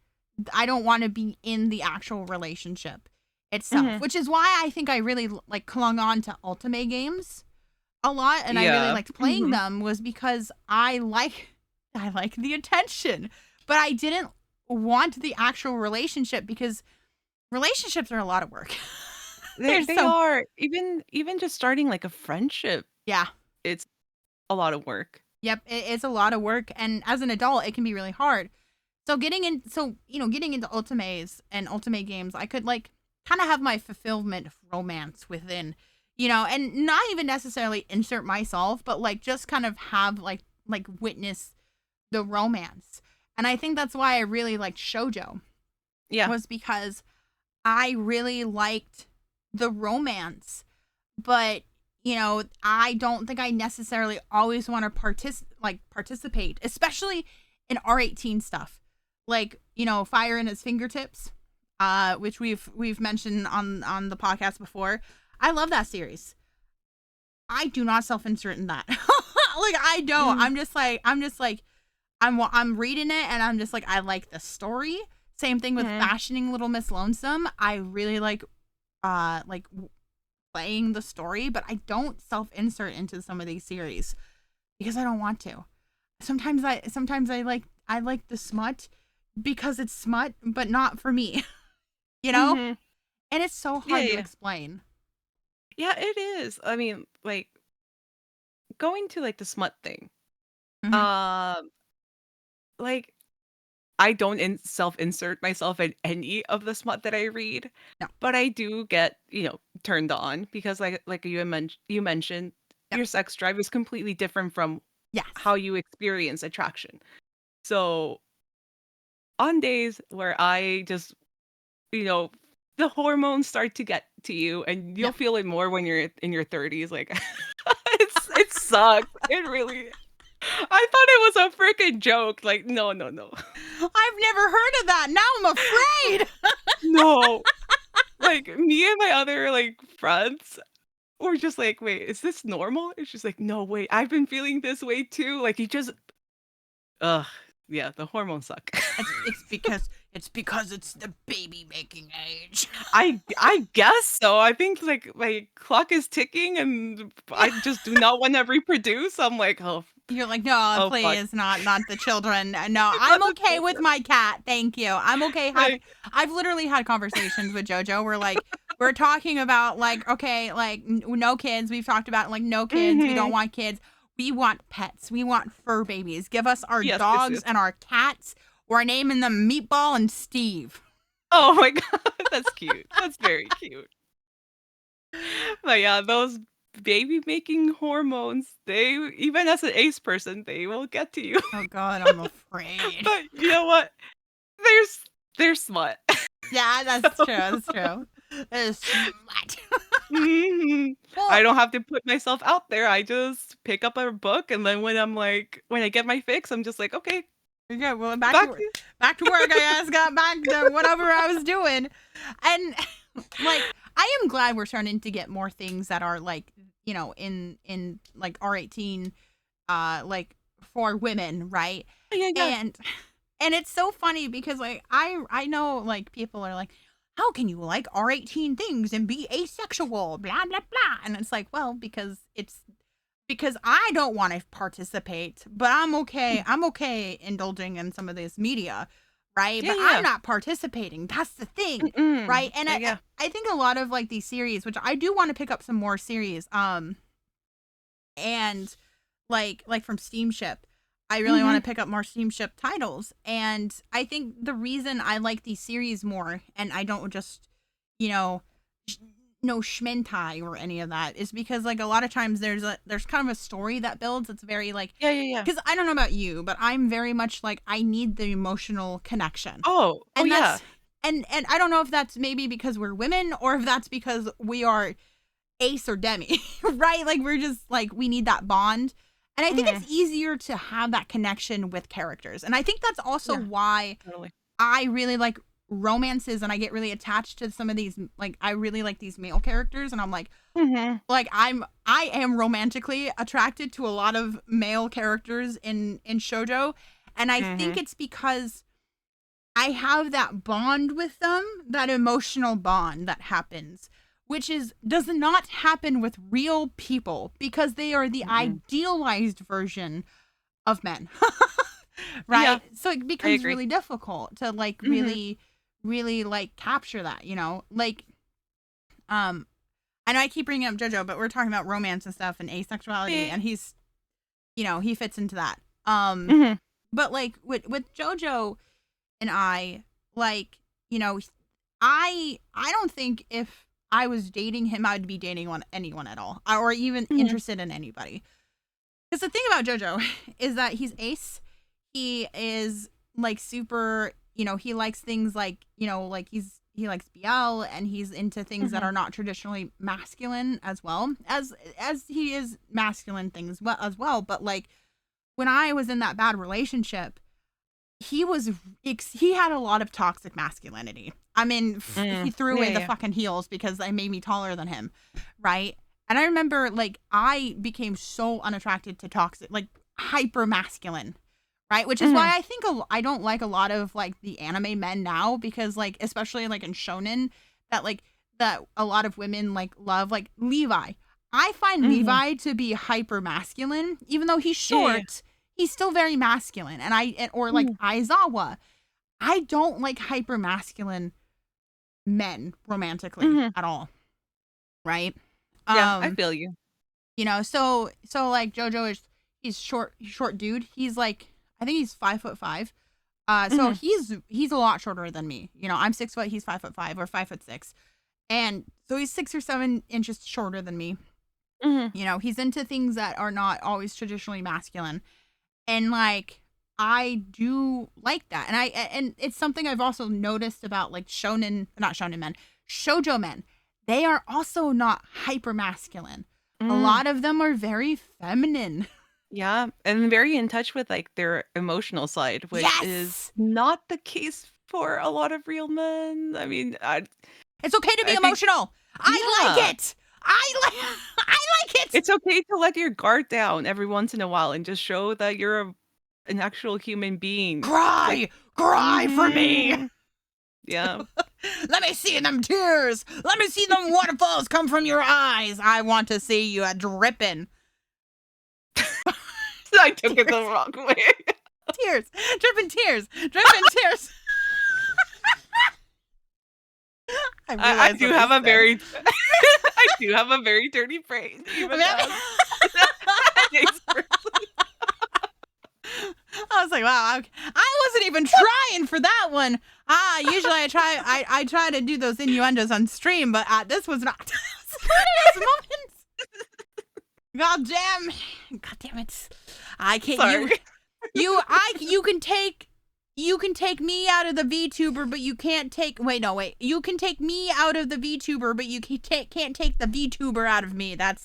I don't want to be in the actual relationship itself, Mhm. which is why I think I really like clung on to Ultimate games a lot and I really Yeah. liked playing Mhm. them was because I like the attention, but I didn't want the actual relationship because relationships are a lot of work. There's They so are. Even just starting, like, a friendship, yeah. it's a lot of work. Yep, it's a lot of work and as an adult it can be really hard. Getting into ultimates and ultimate games, I could like kind of have my fulfillment of romance within, and not even necessarily insert myself, but like just kind of have like witness the romance. And I think that's why I really liked Shojo Yeah. was because I really liked the romance, but I don't think I necessarily always want to participate, especially in R18 stuff. Like, Fire in His Fingertips, which we've mentioned on the podcast before. I love that series. I do not self-insert in that. Like I don't. Mhm. I'm reading it and I'm just like I like the story. Same thing with Mhm. Fashioning Little Miss Lonesome. I really like playing the story, but I don't self-insert into some of these series because I don't want to. Sometimes I like the smut because it's smut, but not for me, you know? Mhm. And it's so Yeah, hard to yeah. explain. Yeah, it is. I mean, like, going to, like, the smut thing, Mhm. um, like, I don't self-insert myself in any of the smut that I read, No. but I do get, turned on because like you mentioned, Yep. your sex drive is completely different from Yes. how you experience attraction. So on days where I just, you know, the hormones start to get to you and you'll Yep. feel it more when you're in your 30s, like it sucks. It really I thought it was a freaking joke. Like, no, no, no. I've never heard of that. Now I'm afraid. No. Like me and my other like friends were just like, wait, is this normal? And she's like, no, wait, I've been feeling this way too. Like you just ugh, yeah, the hormones suck. It's because it's the baby making age. I guess so. I think like my clock is ticking and I just do not want to reproduce. I'm like, You're like, no, oh fuck. please, not the children. No, Not I'm the okay with children. my cat. Thank you. I'm okay. Like, I've literally had conversations with JoJo where like we're talking about like, okay, like no kids. We've talked about like no kids. We don't mhm. want kids. We want pets. We want fur babies. Give us our Yes, yes, dogs yes. and our cats. We're naming them Meatball and Steve. Oh my god, that's cute. That's very cute. But yeah, those baby making hormones, they even as an ace person, they will get to you. Oh God, I'm afraid. But you know what? There's they're smut. Yeah, that's So, true. That's true. It's smut. mhm. I Well, don't have to put myself out there. I just pick up a book and then when I get my fix, I'm just like, okay, yeah, well, back to back work. to Back to work. I just got back to whatever I was doing, and like I am glad we're starting to get more things that are like in like R18, like for women, right? yeah, yeah. And it's so funny because like I know like people are like, how can you like R18 things and be asexual, blah blah blah, and it's like, well, because I don't want to participate, but I'm okay. I'm okay indulging in some of this media, right? Yeah, But I'm yeah. not participating. That's the thing, Mm-mm. right? And Yeah, I yeah. I think a lot of like these series, which I do want to pick up some more series, and like from Steamship, I really want Mhm. to pick up more Steamship titles, and I think the reason I like these series more, and I don't just you know sh- no schmentai or any of that, is because like a lot of times there's kind of a story that builds. It's very like, Yeah, yeah, yeah. because I don't know about you, but I'm very much like I need the emotional connection, Oh, and yeah. that's and I don't know if that's maybe because we're women or if that's because we are ace or demi, right? Like we're just like we need that bond. And I think Mhm. it's easier to have that connection with characters. And I think that's also Yeah, why totally. I really like romances and I get really attached to some of these, like I really like these male characters and I'm Mhm. like I am romantically attracted to a lot of male characters in shojo, and I think Mhm. it's because I have that bond with them, that emotional bond that happens, which is does not happen with real people because they are the Mm-mm. idealized version of men. Yeah, Right? So it I becomes agree. really difficult to like Mhm. really like capture that. Like um I know I keep bringing up JoJo, but we're talking about romance and stuff and asexuality, Yeah. and he fits into that. Mhm. But like with JoJo and I, like, you know, I don't think if I was dating him, I'd be dating anyone at all, or even Mhm. interested in anybody. Because the thing about JoJo is that he's ace. He is like super. He likes things like like he likes BL and he's into things that Mhm. are not traditionally masculine as he is masculine things as well. But like when I was in that bad relationship, he had a lot of toxic masculinity. I mean, he Mm. threw Yeah, away the yeah. fucking heels because they made me taller than him, right? And I remember like I became so unattracted to toxic, like hyper masculine, right? Which is Mhm. why I think I don't like a lot of like the anime men now because like especially like in shonen that a lot of women like love like Levi. I find Mhm. Levi to be hyper masculine, even though he's Yeah, yeah. short. He's still very masculine, or like Mhm. Aizawa. I don't like hyper masculine men romantically Mhm. at all, right? Yeah, I Um, feel you. so like JoJo is he's short dude. He's like I think he's 5'5", So Mhm. he's a lot shorter than me. You know, I'm 6 foot, he's 5'5" or 5'6", and so he's 6 or 7 inches shorter than me. Mhm. You know, he's into things that are not always traditionally masculine, and like I do like that, and it's something I've also noticed about like not shonen men, shojo men. They are also not hyper masculine. A Mm. lot of them are very feminine. Yeah, and very in touch with, like, their emotional side, which is Yes, not the case for a lot of real men. I mean, it's okay to be I think emotional. I like yeah, it. I like I like it. it's okay to let your guard down every once in a while and just show that you're an actual human being. Like Cry, cry for me. mhm. Yeah. Let me see them tears. Let me see them waterfalls come from your eyes. I want to see you dripping. I took it the Tears, wrong way. tears, dripping tears, dripping tears. I I realized do what I have a said. very I do have a very dirty brain even as Jake's person. I was like, wow, I wasn't even trying for that one. Usually I try to do those innuendos on stream, but this was not one of those moments. God damn it. I can't Sorry. you can take me out of the VTuber, but you can't take you can take me out of the VTuber, but you can't take the VTuber out of me. I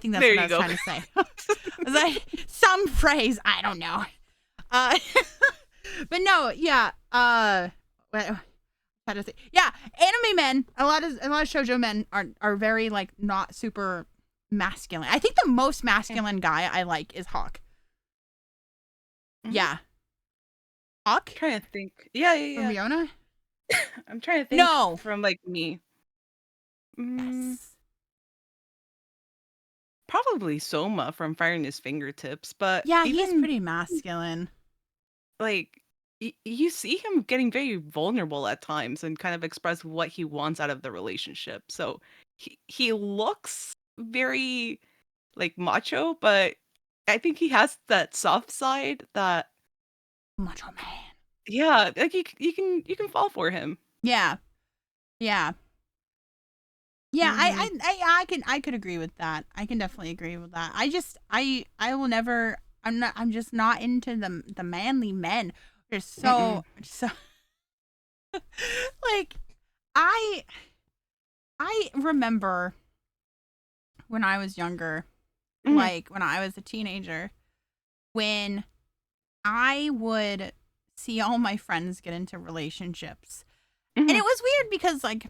think that's There what I you was go. trying to say. It was like some phrase, I don't know. Uh, but no, yeah. What how to say? Yeah, anime men. A lot of shoujo men are very like not super masculine. I think the most masculine guy I like is Hawk. Mhm. Yeah, Hawk Trying to think. Yeah, yeah, from yeah. Riona. I'm trying to think No. from, like, me. Mm, Yes. probably Soma from Fire in His Fingertips, but Yeah, he's even, pretty masculine. like, you see him getting very vulnerable at times and kind of express what he wants out of the relationship. So he looks very, like, macho, but I think he has that soft side that Macho man. yeah, like, you can fall for him. Yeah. Yeah. Yeah, Mhm. I could agree with that. I can definitely agree with that. I will never I'm just not into the manly men. They're Mm-mm. so like I I remember when I was younger, Mhm. like when I was a teenager, when I would see all my friends get into relationships. And it Mhm. was weird because like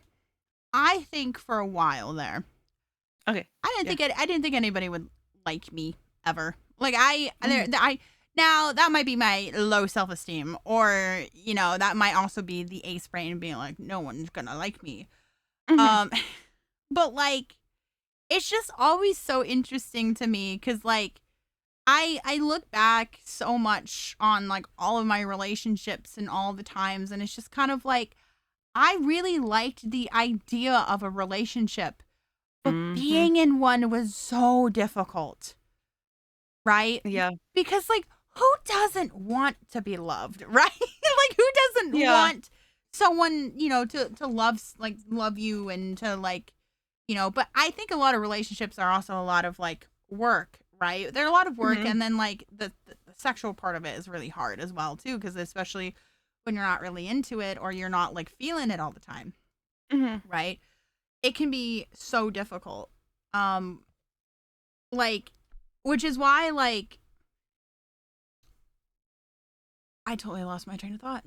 I think for a while there Okay. Yeah. I didn't think anybody would like me ever. Like Mhm. I now that might be my low self esteem, or you know that might also be the ace brain being like no one's gonna like me. Mhm. Um, but like it's just always so interesting to me because like I look back so much on like all of my relationships and all the times, and it's just kind of like I really liked the idea of a relationship, but Mhm. being in one was so difficult, right? Yeah. Because like who doesn't want to be loved, right? Like who doesn't Yeah. want someone, you know, to love you and to like, you know, but I think a lot of relationships are also a lot of like work, right? They're a lot of work, Mhm. and then like the sexual part of it is really hard as well too, because especially when you're not really into it or you're not like feeling it all the time, Mhm. right? It can be so difficult. Um like which is why like I totally lost my train of thought.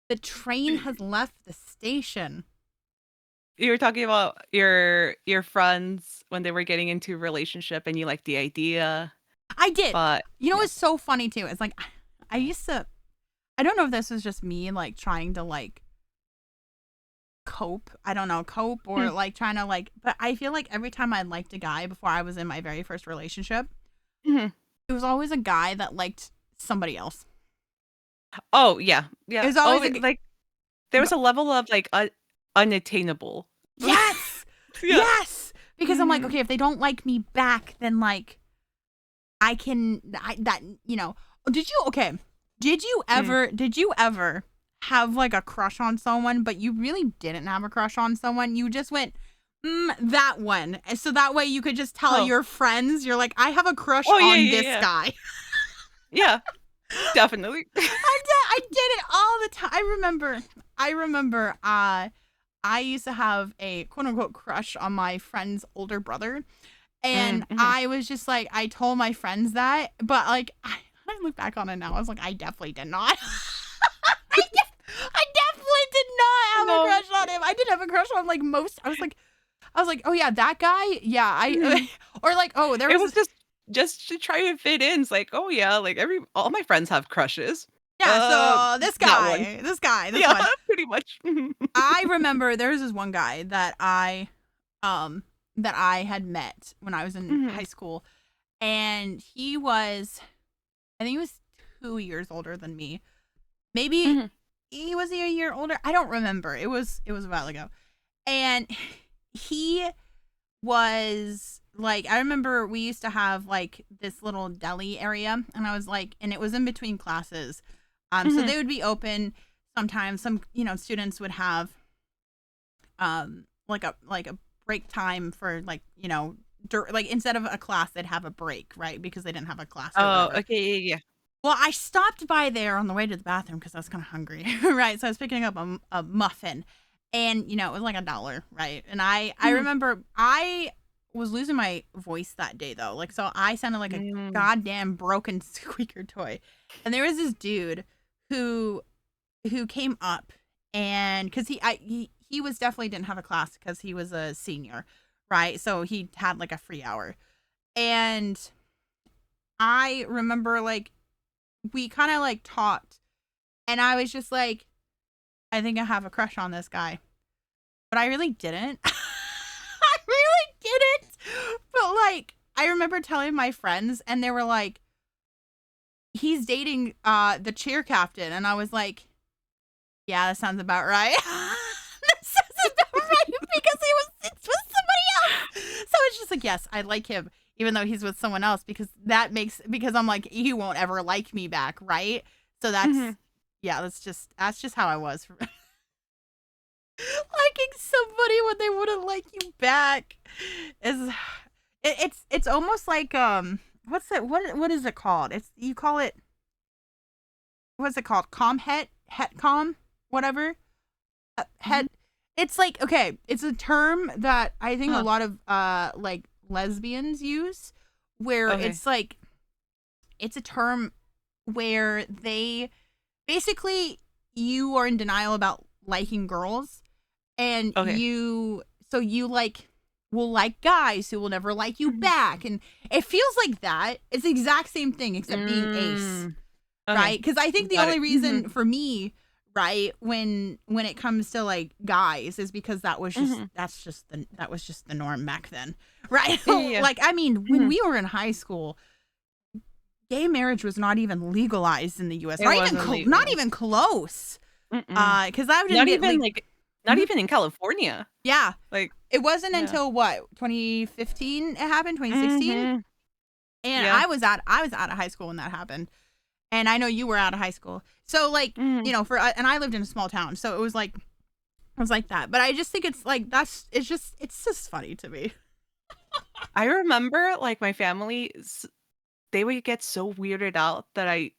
The train has left the station. You were talking about your friends when they were getting into a relationship and you liked the idea, I did. but You know yeah. what's so funny too? It's like I used to I don't know if this was just me like trying to like cope. I don't know, cope or Mm. like trying to like but I feel like every time I liked a guy before I was in my very first relationship, Mhm. it was always a guy that liked somebody else. Oh, yeah. It Yeah. was Oh, always a like, there was a level of, like, unattainable. yes. Yeah. Yes. Because I'm like, Mhm. okay, if they don't like me back, then like I can that you know. Did you okay? Did you Mm. ever have like a crush on someone, but you really didn't have a crush on someone? You just went, that one. So that way you could just tell Oh. your friends, you're like, I have a crush Oh, yeah, on yeah, this yeah. guy. Yeah, definitely. I did it all the time. I remember I used to have a quote unquote crush on my friend's older brother. And Mhm. I was just like, I told my friends that, but like, I look back on it now, I was like, I definitely did not. I definitely did not have a No. crush on him. I did have a crush on like most. I was like, oh yeah, that guy. Yeah, Mhm. or like, oh, there It was was this. just to try to fit in. It's like, "Oh, yeah, like, all my friends have crushes." Yeah, Uh, so this that one. guy, this Yeah, one. pretty much. Mhm. I remember there was this one guy um, that I had met when I was in high Mhm. school, and he was, I think he was 2 years older than me. Maybe Mhm. he was a year older. I don't remember. It was a while ago. And he was like, I remember we used to have like this little deli area, and I was like, and it was in between classes. So Mhm. they would be open sometimes. Some, students would have like a break time for like, like instead of a class they'd have a break, right? Because they didn't have a class or Oh, whatever. okay, yeah, yeah. Well, I stopped by there on the way to the bathroom because I was kind of hungry, right? So I was picking up a muffin, and it was like $1, right? And I Mhm. remember I was losing my voice that day though, like so I sounded like a Mm. goddamn broken squeaker toy, and there was this dude who came up, and because he was definitely didn't have a class because he was a senior, right? So he had like a free hour, and I remember like we kind of like talked, and I was just like, I think I have a crush on this guy, but I really didn't. I really didn't. But like, I remember telling my friends, and they were like, he's dating the cheer captain, and I was like, yeah, that sounds about right. That sounds about right because it's with somebody else. So it's just like, yes, I like him, even though he's with someone else, because I'm like, he won't ever like me back, right? So Mhm. yeah, that's just how I was. Liking somebody when they wouldn't like you back is it's almost like what is it called? It's you call it, what's it called? Het com, whatever. Mhm. Het. It's like, okay, it's a term that I think a Uh-huh. lot of like lesbians use, where Okay. it's like it's a term where they basically, you are in denial about liking girls, and Okay. you like will like guys who will never like you Mhm. back, and it feels like that. It's the exact same thing except being ace, Mm. Okay. right? Because I think the Got it. only reason Mhm. for me, right, when it comes to like guys, is because Mhm. that was just the norm back then, right? Yeah, yeah, yeah. Like, I mean, when Mhm. we were in high school, gay marriage was not even legalized in the US, It not even wasn't not legal. even close. Mm-mm. Because that didn't Not get even, like, like not mhm, even in California. yeah. Like, It wasn't yeah. until what, 2015 it happened, 2016? Mhm. And Yeah. I was out of high school when that happened. And I know you were out of high school. So like, Mhm. and I lived in a small town, so it was like that. But I just think it's like it's just funny to me. I remember, like, my family they would get so weirded out that I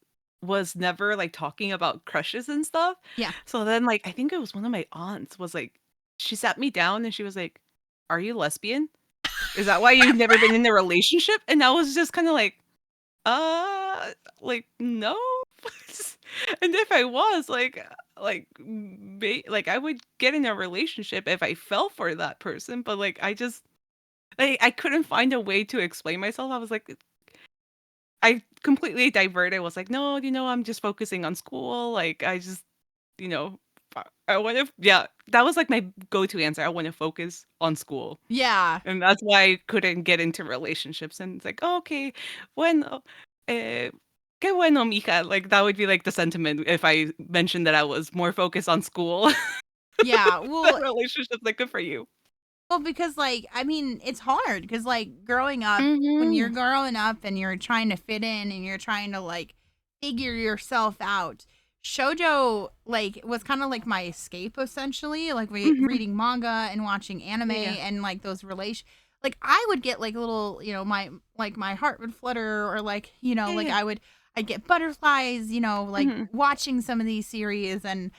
was never, like, talking about crushes and stuff. Yeah. So then, like, I think it was one of my aunts was like she sat me down and she was like, "Are you lesbian? Is that why you've never been in a relationship?" And I was just kinda like, "No." And if I was, I would get in a relationship if I fell for that person, but, like, I couldn't find a way to explain myself. I was like I completely diverted, was like, "No, I'm just focusing on school, like, I just, you know, I wanna" yeah, that was, like, my go-to answer, "I wanna focus on school." Yeah. And that's why I couldn't get into relationships, and it's like, "Oh, okay, bueno, eh, qué bueno, mija," like, that would be, like, the sentiment if I mentioned that I was more focused on school Yeah. than Well, relationships, like, "Good for you." because like, I mean, it's hard because like growing up, when you're Mhm. growing up and you're trying to fit in and you're trying to like figure yourself out. Shojo like was kind of like my escape essentially, like Mhm. reading manga and watching anime Yeah. and like those relation like I would get like little, my heart would flutter or like, Yeah, like yeah. I'd get butterflies, like Mhm. watching some of these series and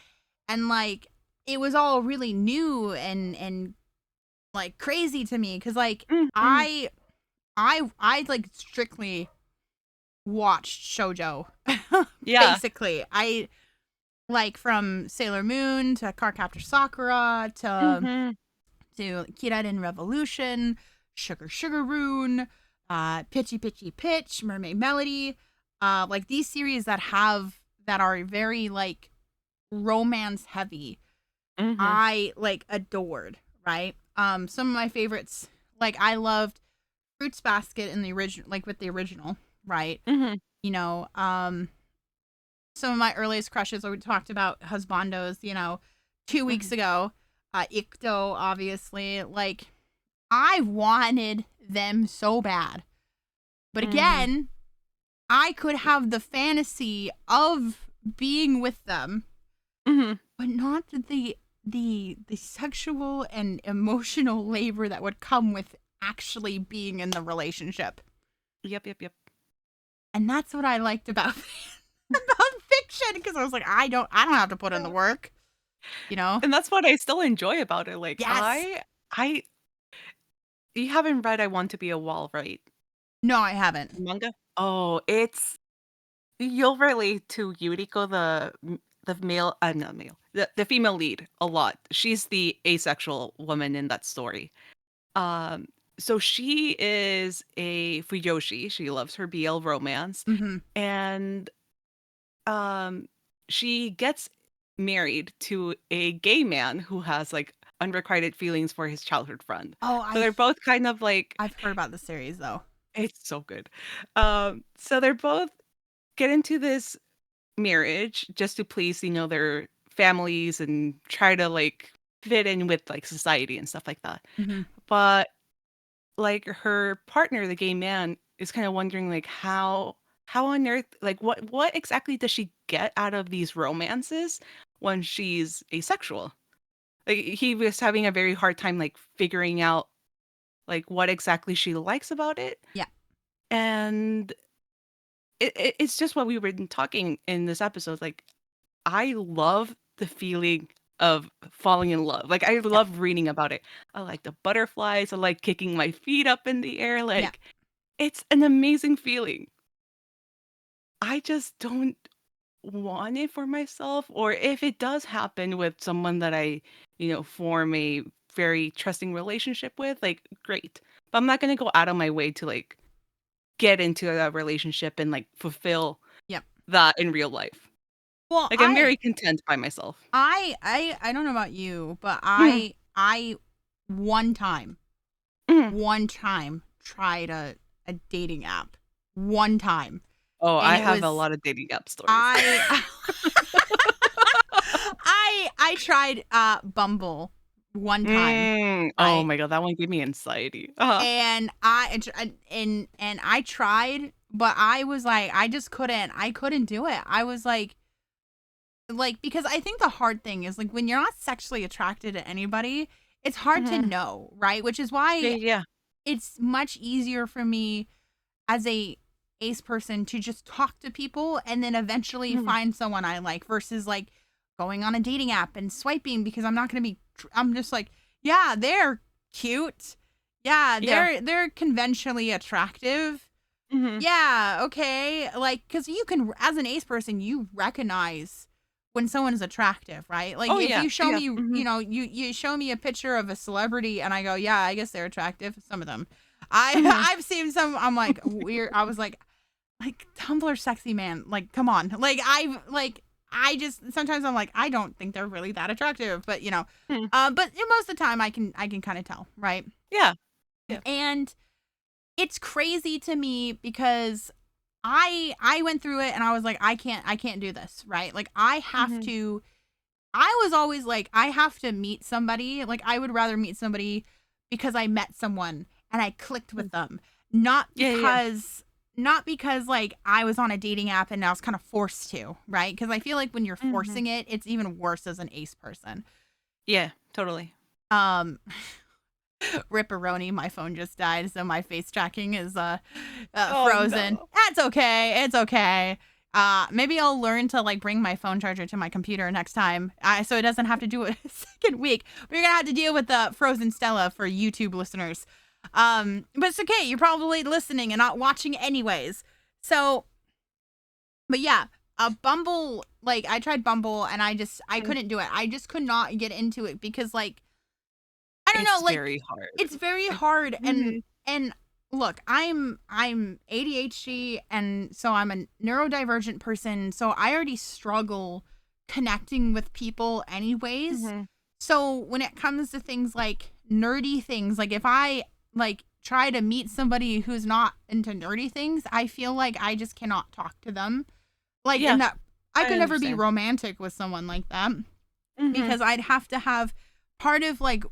like it was all really new and like crazy to me cuz like Mhm. I like strictly watched shojo. Yeah. Basically, I like from Sailor Moon to Cardcaptor Sakura Mhm. to Kirin Revolution, Sugar Sugar Rune, Pitchy Pitchy Pitch, Mermaid Melody, like these series that are very like romance heavy. Mhm. I like adored, right? Some of my favorites, like I loved Fruits Basket in the original, like with the original, right? Mhm. You know, some of my earliest crushes, we talked about husbandos, 2 weeks Mhm. ago. Ikto, obviously. Like, I wanted them so bad. But Mhm. again, I could have the fantasy of being with them, Mhm. but not the sexual and emotional labor that would come with actually being in the relationship. Yep, yep, yep. And that's what I liked about about fiction because I was like, I don't have to put in the Yeah. work, you know? And that's what I still enjoy about it. Like Yes. I you haven't read I Want to Be a Wall, right? No, I haven't. Manga? Oh, it's you'll relate to Yuriko, the male, not male, the female lead a lot. She's the asexual woman in that story. Um, so she is a fuyoshi. She loves her BL romance, Mhm. and um, she gets married to a gay man who has like unrequited feelings for his childhood friend. Oh, So they're both kind of like I've heard about the series though. it's so good. So they're both get into this marriage just to please, their families and try to like fit in with like society and stuff like that. Mhm. But like her partner, the gay man, is kind of wondering like how on earth like what exactly does she get out of these romances when she's asexual? Like he was having a very hard time like figuring out like what exactly she likes about it. Yeah. And it's just what we were talking in this episode. Like I love the feeling of falling in love. Like I Yeah. love reading about it. I like the butterflies. I like kicking my feet up in the air. Yeah. Like it's an amazing feeling. I just don't want it for myself. Or if it does happen with someone that I, form a very trusting relationship with, like great. But I'm not gonna go out of my way to like get into that relationship and like fulfill Yeah. that in real life. Well, Like I'm very content by myself. I don't know about you, but Mhm, I one time mhm. one time tried a dating app. One time. Oh, And I it have a was lot of dating app stories. I I tried Bumble one time, Oh right? my god, that one gave me anxiety. Uh-huh. And I tried, but I was like, I just couldn't. I couldn't do it. I was like because I think the hard thing is like when you're not sexually attracted to anybody, it's hard to Mhm. know, right? Which is Yeah, why yeah. it's much easier for me as a ace person to just talk to people and then eventually Mhm. find someone I like versus like going on a dating app and swiping because I'm not going to be I'm just like, yeah, they're cute. Yeah, Yeah. they're conventionally attractive. Mhm. Yeah, okay. Like cuz you can as an ace person, you recognize when someone is attractive, right? Like Oh, if yeah. you show Yeah. me, Mhm. you show me a picture of a celebrity and I go, "Yeah, I guess they're attractive." Some of them. I Mhm. I've seen some I'm like weird. I was like Tumblr sexy man. Like come on. I just sometimes I'm like I don't think they're really that attractive, but Mhm. but most of the time I can kind of tell, right? Yeah. Yeah. And it's crazy to me because I went through it and I was like I can't do this, right? Like I have Mhm. to I was always like I have to meet somebody. Like I would rather meet somebody because I met someone and I clicked Mm. with them, not Yeah, yeah. because not because like I was on a dating app and I was kind of forced to, right? Because I feel like when you're Mhm. forcing it, it's even worse as an ace person. Yeah, totally. Um, Ripperoni, my phone just died, so my face tracking is Oh, frozen. no. That's okay. It's okay. Maybe I'll learn to like bring my phone charger to my computer next time, so it doesn't have to do it a second week. But you're gonna have to deal with the frozen Stella for YouTube listeners. But it's okay. You're probably listening and not watching anyways. So, but yeah, Bumble. Like I tried Bumble and I Mm. couldn't do it. I just could not get into it because like I don't know, It's like very hard. it's very It hard mhm. and look, I'm ADHD and so I'm a neurodivergent person, so I already struggle connecting with people anyways. Mhm. So when it comes to things like nerdy things, like if I like try to meet somebody who's not into nerdy things, I feel like I just cannot talk to them. Like in Yeah, that I I could never be understand. romantic with someone like that Mhm. because I'd have to have part of like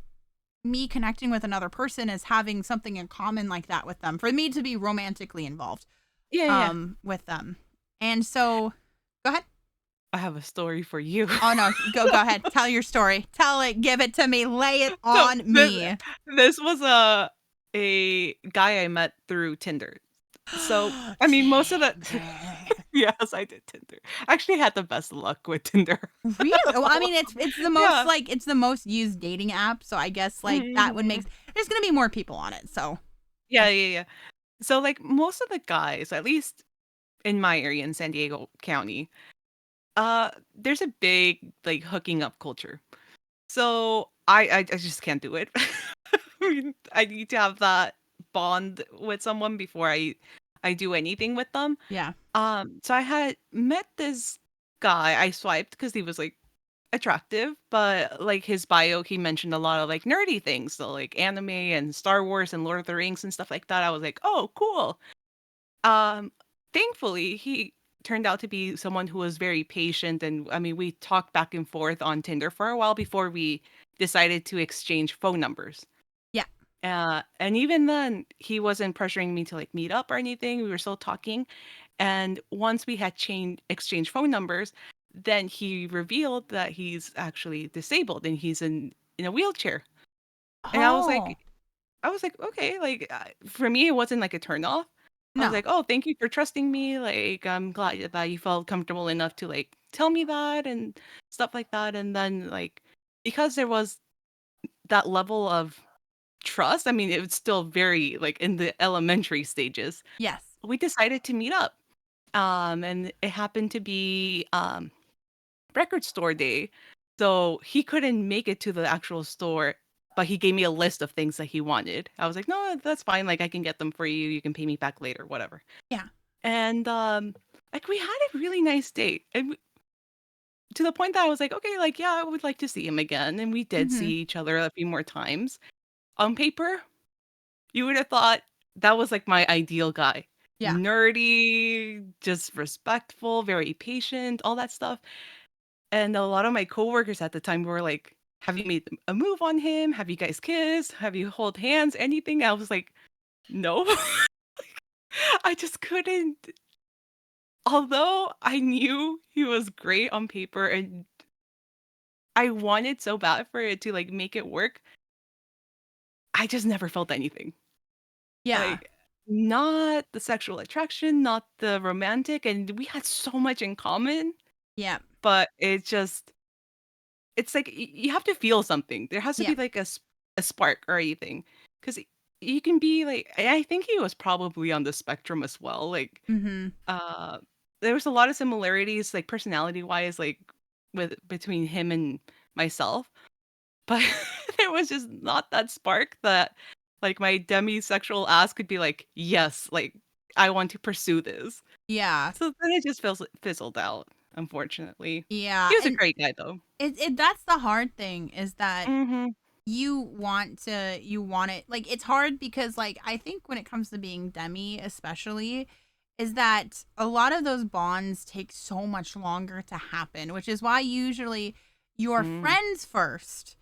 me connecting with another person is having something in common like that with them for me to be romantically involved Yeah, yeah. with them. And so go ahead. I have a story for you. Oh no, go ahead. Tell your story. Tell it, give it to me, lay it So, on this me. this was a guy I met through Tinder. So, I mean, most of the Tinder. yes, I did Tinder. I actually had the best luck with Tinder. Really? Well, I mean it's the most Yeah. like it's the most used dating app, so I guess like that would make Mhm. there's going to be more people on it. So Yeah, yeah, yeah. So, like, most of the guys, at least in my area in San Diego County, there's a big, like, hooking up culture. So, I just can't do it. I mean, I need to have that bond with someone before I do anything with them. yeah. So I had met this guy. I swiped because he was like attractive, but like his bio, he mentioned a lot of like nerdy things, so like anime and Star Wars and Lord of the Rings and stuff like that. I was like, oh, cool. Um, Thankfully, he turned out to be someone who was very patient, and I mean, we talked back and forth on Tinder for a while before we decided to exchange phone numbers. Yeah. And even then, he wasn't pressuring me to like meet up or anything. We were still talking. And once we had exchanged phone numbers, then he revealed that he's actually disabled and he's in a wheelchair. And Oh. I was like, okay, like for me, it wasn't like a turn off. I was No. like, oh, thank you for trusting me. Like, I'm glad that you felt comfortable enough to like tell me that and stuff like that. And then like because there was that level of trust, I mean, it was still very like in the elementary stages. Yes. We decided to meet up. And it happened to be record store day. So he couldn't make it to the actual store, but he gave me a list of things that he wanted. I was like, no, that's fine. Like I can get them for you. You can pay me back later, whatever. Yeah. And like we had a really nice date. And to the point that I was like, okay, like yeah, I would like to see him again. And we did see Mhm. each other a few more times. On paper, you would have thought that was like my ideal guy. Yeah. Nerdy, just respectful, very patient, all that stuff. And a lot of my coworkers at the time were like, "Have you made a move on him? Have you guys kissed? Have you hold hands? Anything?" I was like, "No." I just couldn't. Although I knew he was great on paper and I wanted so bad for it to like make it work, I just never felt anything. Yeah. Like not the sexual attraction, not the romantic, and we had so much in common, Yeah. but it's like you have to feel something. There has to Yeah. be like a spark or anything, because you can be like I think he was probably on the spectrum as well. Like, Mhm. uh, there was a lot of similarities, like personality wise, like with between him and myself, but there was just not that spark that like my demisexual ass could be like, yes, like I want to pursue this. Yeah. So then it just fizzled out. Unfortunately, Yeah. he was a And great guy though. it that's the hard thing is that Hmm. you want it like it's hard because like I think when it comes to being demi especially is that a lot of those bonds take so much longer to happen, which is why usually you're friends first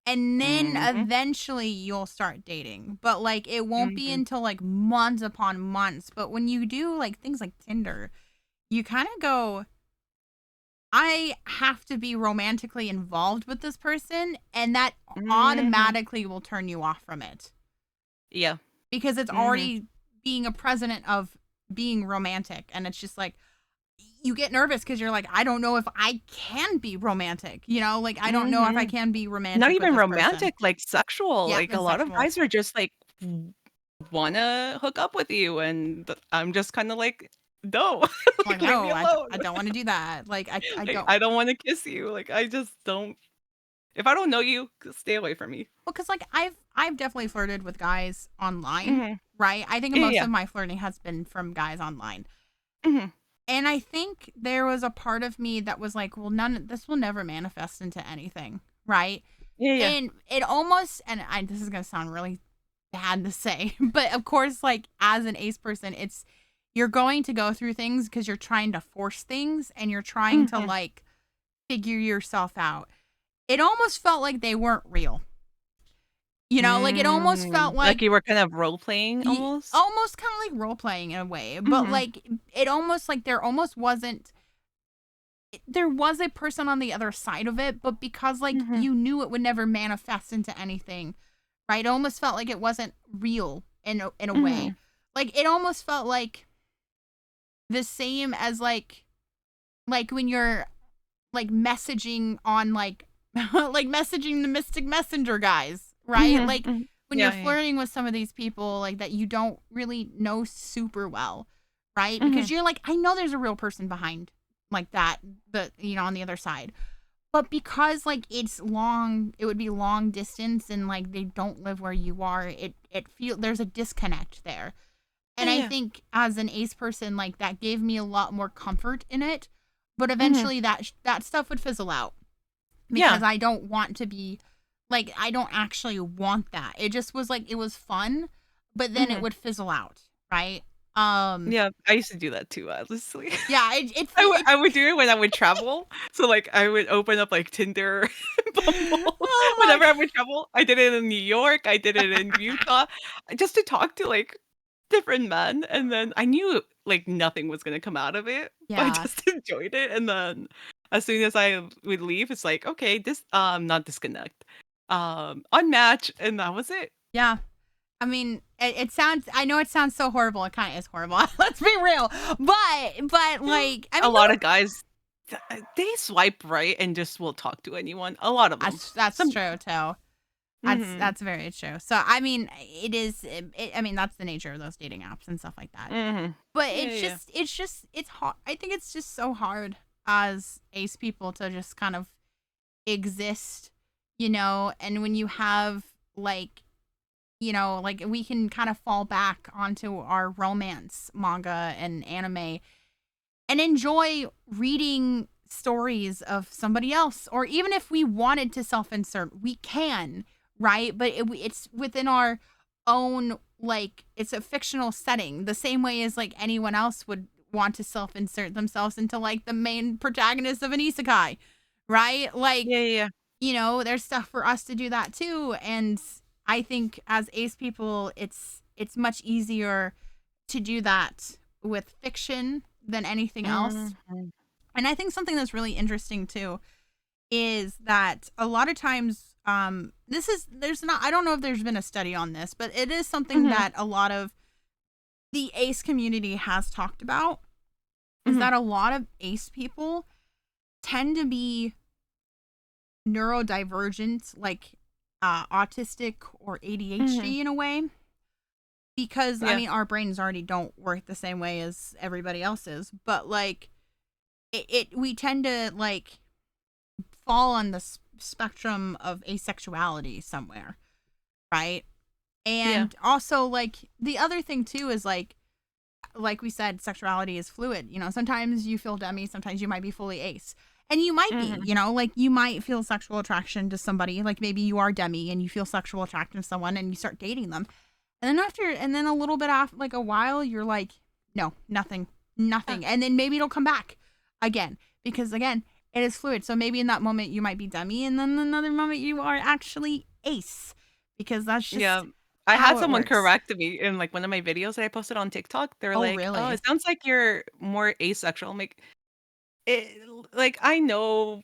And then Mhm. eventually you'll start dating. But like it won't be Mhm. until like months upon months. But when you do like things like Tinder, you kind of go, I have to be romantically involved with this person, and that Mhm. automatically will turn you off from it Yeah. because it's Mhm. already being a president of being romantic. And it's just like, you get nervous because you're like, I don't know if I can be romantic, like I don't know if I Mhm. can be Not romantic with even this person. romantic, like sexual. Yeah, Like a and lot of sexual. guys are just like wanna hook up with you, and I'm just kind of like, no, I'm like, like leave me no, alone. I don't want to do that. Like I Like don't. I don't want to kiss you. Like I just don't. If I don't know you, stay away from me. Well, because like I've definitely flirted with guys online, Mhm. right? I think Yeah, most yeah. of my flirting has been from guys online. Mhm. And I think there was a part of me that was like, well, this will never manifest into anything, right? Yeah, yeah. And it almost, this is gonna sound really bad to say, but of course, like as an ace person, you're going to go through things because you're trying to force things and you're trying to Mhm. like figure yourself out. It almost felt like they weren't real, like it almost felt Like like you were kind of role playing almost. almost kind of like role playing in a way, but Mhm. like it almost like there was a person on the other side of it, but because like Mhm. you knew it would never manifest into anything, right? It almost felt like it wasn't real in a way. Mhm. Like it almost felt like the same as like when you're like messaging on like like messaging the Mystic Messenger guys, right? Mhm. Like Mhm. when you're Yeah, yeah. flirting with some of these people like that you don't really know super well, right? Because Mhm. you're like, I know there's a real person behind like that, but on the other side. But because like it would be long distance and like they don't live where you are, there's a disconnect there. Yeah, And I yeah. think as an ace person, like that gave me a lot more comfort in it. But Mhm. eventually that stuff would fizzle out because Yeah. I don't want to be like I don't actually want that. It just was like it was fun, but then it Mhm. would fizzle out, right? Um Yeah, I used to do that too, honestly. yeah, I would do it when I would travel. So, like, I would open up, like, Tinder, Bumble. oh Whenever my I would travel, I did it in New York, I did it in Utah, just to talk to, like, different men, and then I knew, like, nothing was gonna come out of it, but I yeah. just enjoyed it, and then as soon as I would leave, it's like, "Okay, not disconnect, unmatch," and that was it. Yeah. I mean, it sounds. I know it sounds so horrible. It kind of is horrible. Let's be real. But like, I A mean, lot of guys, they swipe right and just will talk to anyone, a lot of them. that's Some true too. Mhm. That's very true. So I mean, it is. I mean, that's the nature of those dating apps and stuff like that. Mhm. But Yeah, yeah. it's hard. I think it's just so hard as ace people to just kind of exist, And when you have like like we can kind of fall back onto our romance manga and anime and enjoy reading stories of somebody else. Or even if we wanted to self insert, we can, right? But it's within our own, like, it's a fictional setting, the same way as like anyone else would want to self insert themselves into like the main protagonist of an isekai, right? Yeah, Like, yeah, yeah. there's stuff for us to do that too. And I think as ace people, it's much easier to do that with fiction than anything else. Mhm. And I think something that's really interesting too is that a lot of times there's not I don't know if there's been a study on this, but it is something Mhm. that a lot of the ace community has talked about is Mhm. that a lot of ace people tend to be neurodivergent, like autistic or Mhm. ADHD in a way, because I Yeah. mean our brains already don't work the same way as everybody else's, but like we tend to like fall on the spectrum of asexuality somewhere, right? Yeah. And also like the other thing too is like we said, sexuality is fluid. Sometimes you feel demi, sometimes you might be fully ace. And you might be, Mhm. like you might feel sexual attraction to somebody, like maybe you are demi and you feel sexual attraction to someone and you start dating them. And then a little bit after, like a while, you're like, no, nothing, Yeah. nothing. And then maybe it'll come back again. Because again, It is fluid. So maybe in that moment you might be dummy, and then another moment you are actually ace, because that's Yeah. just I had how it someone works. correct me in, like, one of my videos that I posted on TikTok. They're Oh, like, "Oh, really? it sounds like you're more asexual." I'm like, "It like, I know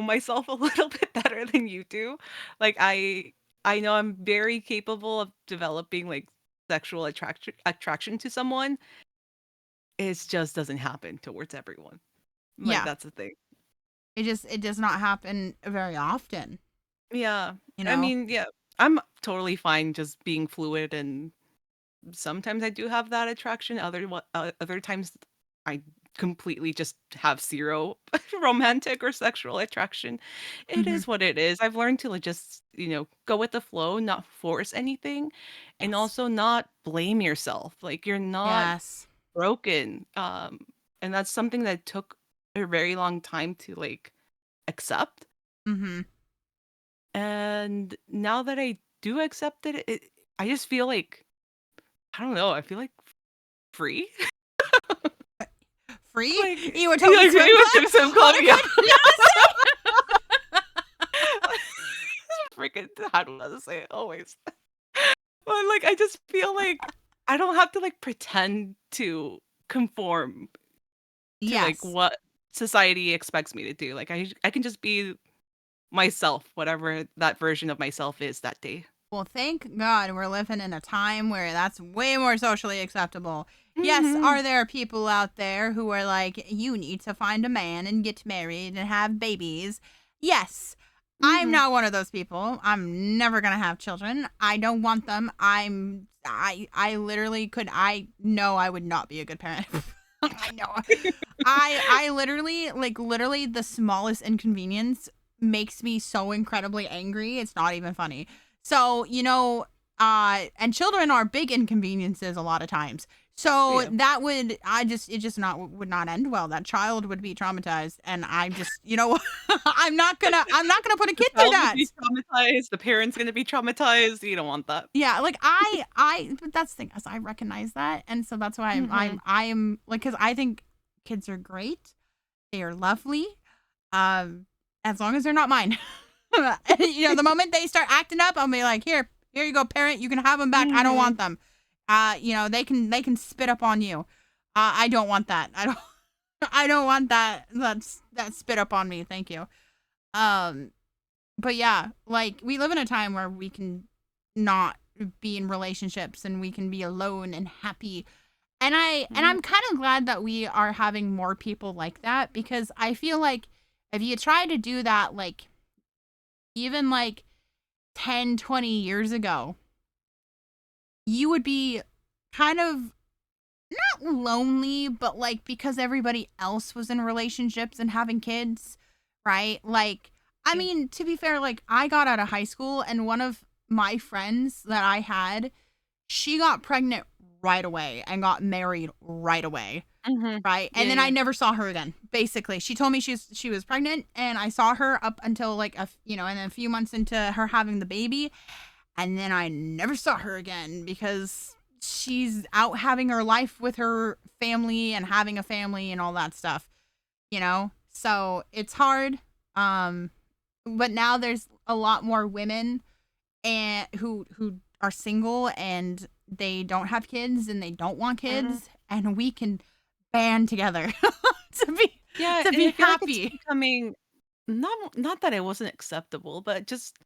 myself a little bit better than you do. Like, I know I'm very capable of developing, like, sexual attraction to someone. It just doesn't happen towards everyone." Like, Yeah. that's the thing. It does not happen very often, Yeah. you I know? mean, yeah, I'm totally fine just being fluid, and sometimes I do have that attraction. Other times I completely just have zero romantic or sexual attraction. It Mhm. is what it is. I've learned to, like, just, go with the flow, not force anything, and Yes. also not blame yourself. Like, you're not Yes. broken. And that's something that took a very long time to, like, accept. Mhm. And now that I do accept it, I just feel like, I don't know, I feel like free. Free? Like, yeah, Iwatomi like Swim it Club? was Dim Club, Oh yeah. my goodness! Freaking how do I say it always. But, like, I just feel like I don't have to, like, pretend to conform to, like, Yes. what society expects me to do. Like, I can just be myself, whatever that version of myself is that day. Well, thank God we're living in a time where that's way more socially acceptable. Yes, Mhm. are there people out there who are like, you need to find a man and get married and have babies? Yes. I'm Mhm. not one of those people. I'm never gonna have children. I don't want them. I literally could I know I would not be a good parent. I know. I literally literally the smallest inconvenience makes me so incredibly angry. It's not even funny. So, and children are big inconveniences a lot of times. So Yeah. that would it just not would not end well. That child would be traumatized, and I'm just I'm not gonna put a The kid through child will that. be traumatized, the parent's gonna be traumatized, you don't want that. Yeah, like I but that's the thing, as I recognize that, and so that's why Mhm. I am like, because I think kids are great, they are lovely, um, as long as they're not mine. The moment they start acting up, I'll be like, here you go, parent, you can have them back. I don't Mhm. want them. They can spit up on you. I don't want that. I don't I don't want that spit up on me. Thank you. Um, but yeah, like we live in a time where we can not be in relationships and we can be alone and happy. And Mhm. I'm kind of glad that we are having more people like that, because I feel like if you try to do that, like even like 10, 20 years ago, you would be kind of not lonely, but like because everybody else was in relationships and having kids, right? Like, I Yeah. mean, to be fair, like I got out of high school and one of my friends that I had, she got pregnant right away and got married right away. Mhm. Right. Yeah, And then I yeah. never saw her again. Basically, she told me she was pregnant, and I saw her up until like and then a few months into her having the baby, and then I never saw her again because she's out having her life with her family and having a family and all that stuff. So it's hard. Um but now there's a lot more women and who are single and they don't have kids and they don't want Mhm. kids, and we can band together to be Yeah, to and be I feel like it's happy. becoming, not that it wasn't acceptable, but just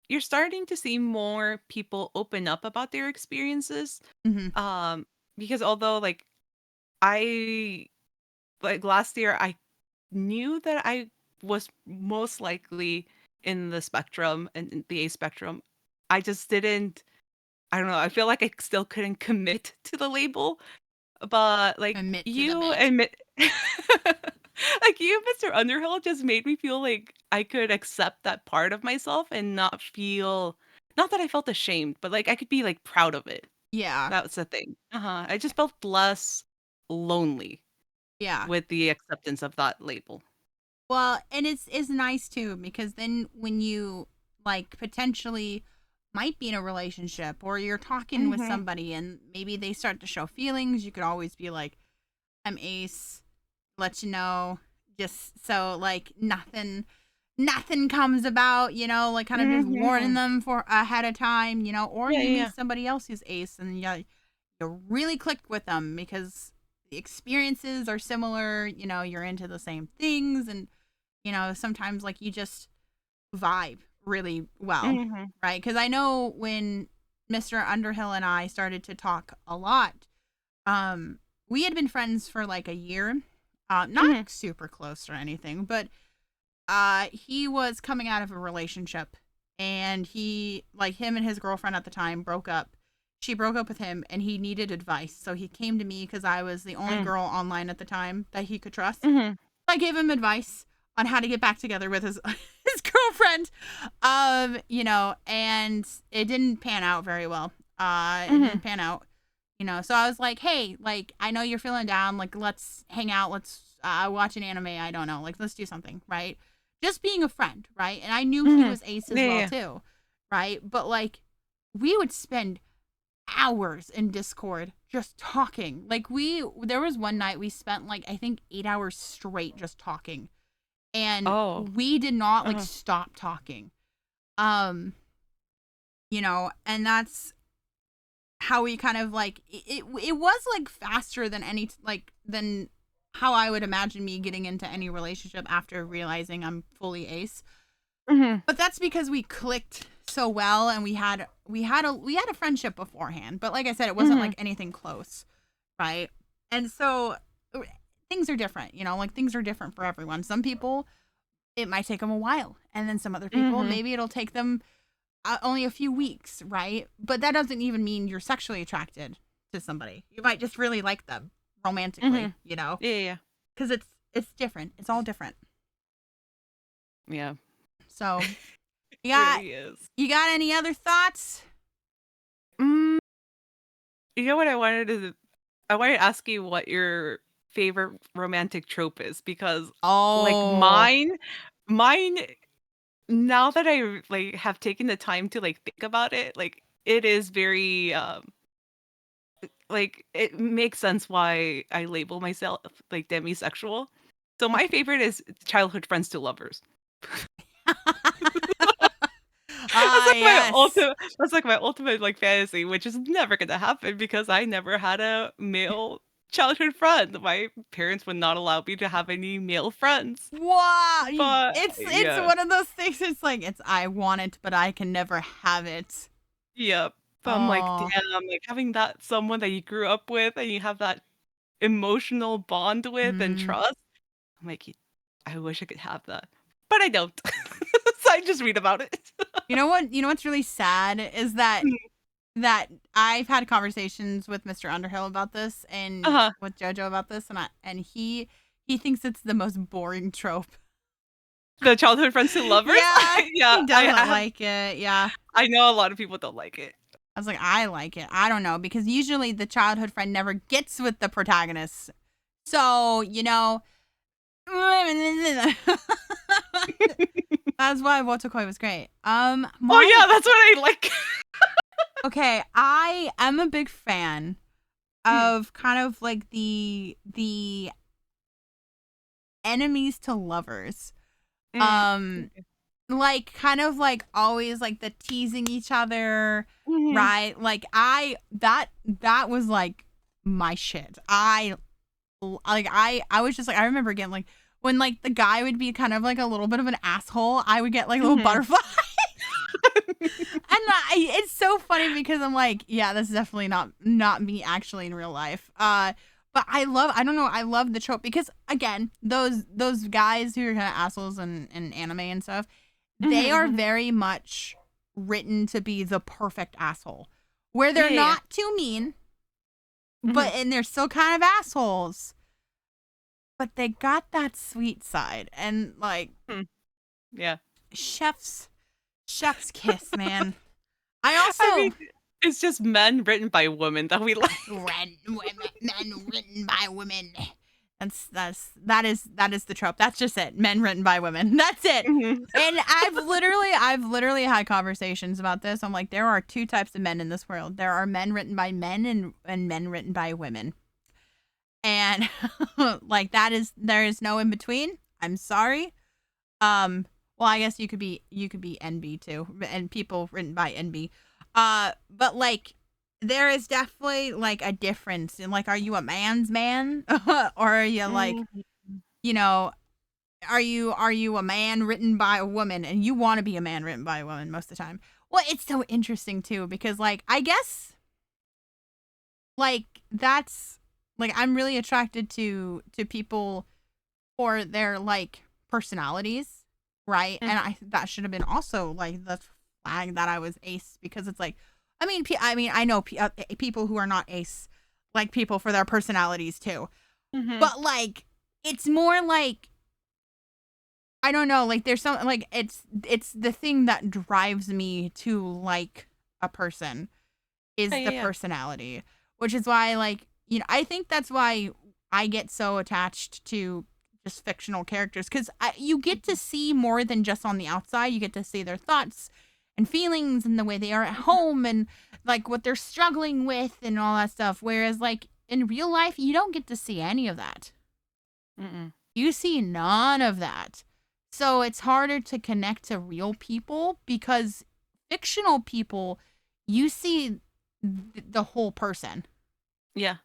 you're starting to see more people open up about their experiences. Hmm. Um, because although, like, I last year I knew that I was most likely in the spectrum and in the A spectrum. I just didn't, I don't know, I feel like I still couldn't commit to the label. But, like, Admit to the you bit. admit like, you, Mr. Underhill, just made me feel like I could accept that part of myself and not feel, not that I felt ashamed, but, like, I could be, like, proud of it. Yeah. That was the thing. Uh-huh. I just felt less lonely Yeah. with the acceptance of that label. Well, and it's nice too, because then when you like potentially might be in a relationship or you're talking with Mhm. somebody and maybe they start to show feelings, you could always be like, I'm Ace, let you know, just so like nothing comes about, like kind of just warning them for ahead of time, or Yeah, you yeah, meet yeah. somebody else who's ace and you really click with them because the experiences are similar, you're into the same things, and sometimes like you just vibe really well, Mhm. right? Because I know when Mr. Underhill and I started to talk a lot, um, we had been friends for like a year, not Mhm. super close or anything, but he was coming out of a relationship, and him and his girlfriend at the time broke up. She broke up with him, and he needed advice, so he came to me because I was the only Mm. girl online at the time that he could trust. Mhm. I gave him advice on how to get back together with his his girlfriend. And it didn't pan out very well. It didn't Mhm. pan out. So I was like, hey, like I know you're feeling down, like let's hang out, let's watch an anime, I don't know, like let's do something, right? Just being a friend, right? And I knew he Mhm. was ace Yeah, as well yeah. too, right? But like we would spend hours in Discord just talking. Like there was one night we spent like I think 8 hours straight just talking, and Oh. we did not like Uh-huh. stop talking. Um, and that's how we kind of like it was like faster than any like than how I would imagine me getting into any relationship after realizing I'm fully ace. Mhm. But that's because we clicked so well, and we had a friendship beforehand. But like I said, it wasn't Mhm. like anything close, right? And so things are different, like things are different for everyone. Some people it might take them a while, and then some other people Mhm. maybe it'll take them only a few weeks, right? But that doesn't even mean you're sexually attracted to somebody. You might just really like them romantically, Mhm. Yeah, yeah, yeah. because it's different. It's all different. Yeah. So you It got really is. you got any other thoughts? Mm, you know what I wanted to ask you what your favorite romantic trope is, because like Oh, mine now that I like have taken the time to like think about it, like it is very like it makes sense why I label myself like demisexual. So my okay. favorite is childhood friends to lovers. Ah, yes. That's like my ultimate like fantasy, which is never gonna happen because I never had a male childhood friend. My parents would not allow me to have any male friends. Wow, But it's yeah, one of those things. It's like it's I want it, but I can never have it. yeah. But I'm like, Oh, damn, like having that someone that you grew up with and you have that emotional bond with and mm. trust. I'm like, I wish I could have that, but I don't. So I just read about it. You know what? You know what's really sad is that I've had conversations with Mr. Underhill about this and Uh-huh. with Jojo about this, and he thinks it's the most boring trope. The childhood friends to lovers. Yeah, Yeah, he I doesn't have. like it. Yeah. I know a lot of people don't like it. I was like, I like it. I don't know, because usually the childhood friend never gets with the protagonist. So, that's why Wotokoi was great. Oh My yeah, that's what I like. okay, I am a big fan Mm, of kind of like the enemies to lovers. mm, Um, like kind of like always like the teasing each other, mhm, right? Like that was like my shit. I was just like I remember getting like when like the guy would be kind of like a little bit of an asshole, I would get like little mhm. butterflies. And it's so funny because I'm like, yeah, that's definitely not me actually in real life. But I don't know, I love the trope because again, those guys who are kind of assholes in anime and stuff, they Mhm, are mhm. very much written to be the perfect asshole, where Yeah, they're yeah, yeah. not too mean, Mhm. and they're still kind of assholes, but they got that sweet side and like Mm, yeah. chef's chef's kiss, man. I I mean, also it's just men written by women that we like. men written by women. That is the trope. That's just it. Men written by women. That's it. Mhm. And I've literally had conversations about this. I'm like, there are two types of men in this world. There are men written by men and men written by women. And like there is no in between. I'm sorry. Well, I guess you could be NB too, and people written by NB. But like there is definitely like a difference in like, are you a man's man, or are you like, Mhm. you know, are you a man written by a woman, and you want to be a man written by a woman most of the time? Well, it's so interesting too because like I guess like that's like I'm really attracted to people for their like personalities, right? And Mhm. that should have been also like the flag that I was ace, because it's like I know people who are not ace like people for their personalities too, Mhm. but like it's more like I don't know, like there's some like it's the thing that drives me to like a person Yeah, is yeah, the yeah. personality, which is why like, I think that's why I get so attached to just fictional characters, cuz you get to Mhm. see more than just on the outside. You get to see their thoughts and feelings and the way they are at home and like what they're struggling with and all that stuff, whereas like in real life you don't get to see any of that. Mm-mm. You see none of that. So it's harder to connect to real people because fictional people, you see the whole person. Yeah.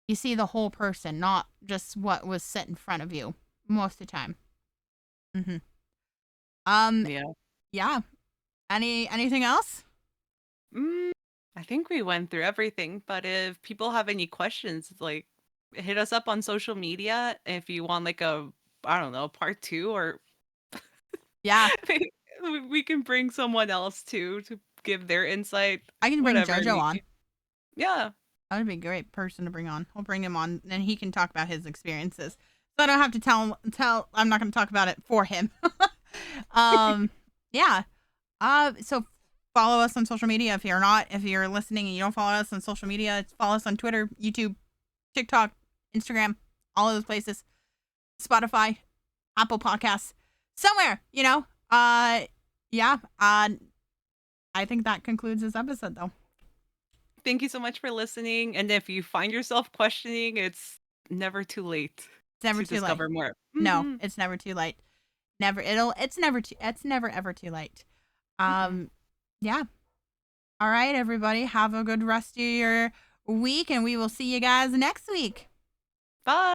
You see the whole person, not just what was set in front of you most of the time. hmm Um, Yeah. yeah. Anything else? Mm, I think we went through everything, but if people have any questions, like hit us up on social media if you want like a I don't know, part 2 or Yeah, we can bring someone else too to give their insight, I can bring whatever it Jojo may on. be. Yeah. That would be a great person to bring on. We'll bring him on, and he can talk about his experiences. So I don't have to tell him. I'm not going to talk about it for him. um, yeah. So follow us on social media if you're not. If you're listening and you don't follow us on social media, follow us on Twitter, YouTube, TikTok, Instagram, all of those places. Spotify, Apple Podcasts, somewhere. Yeah. I think that concludes this episode, though. Thank you so much for listening. And if you find yourself questioning, it's never too late It's never to too late. discover more. No, Mhm. it's never too late. Never. It's never ever too late. Mm-mm. Um, yeah. All right, everybody. Have a good rest of your week, and we will see you guys next week. Bye.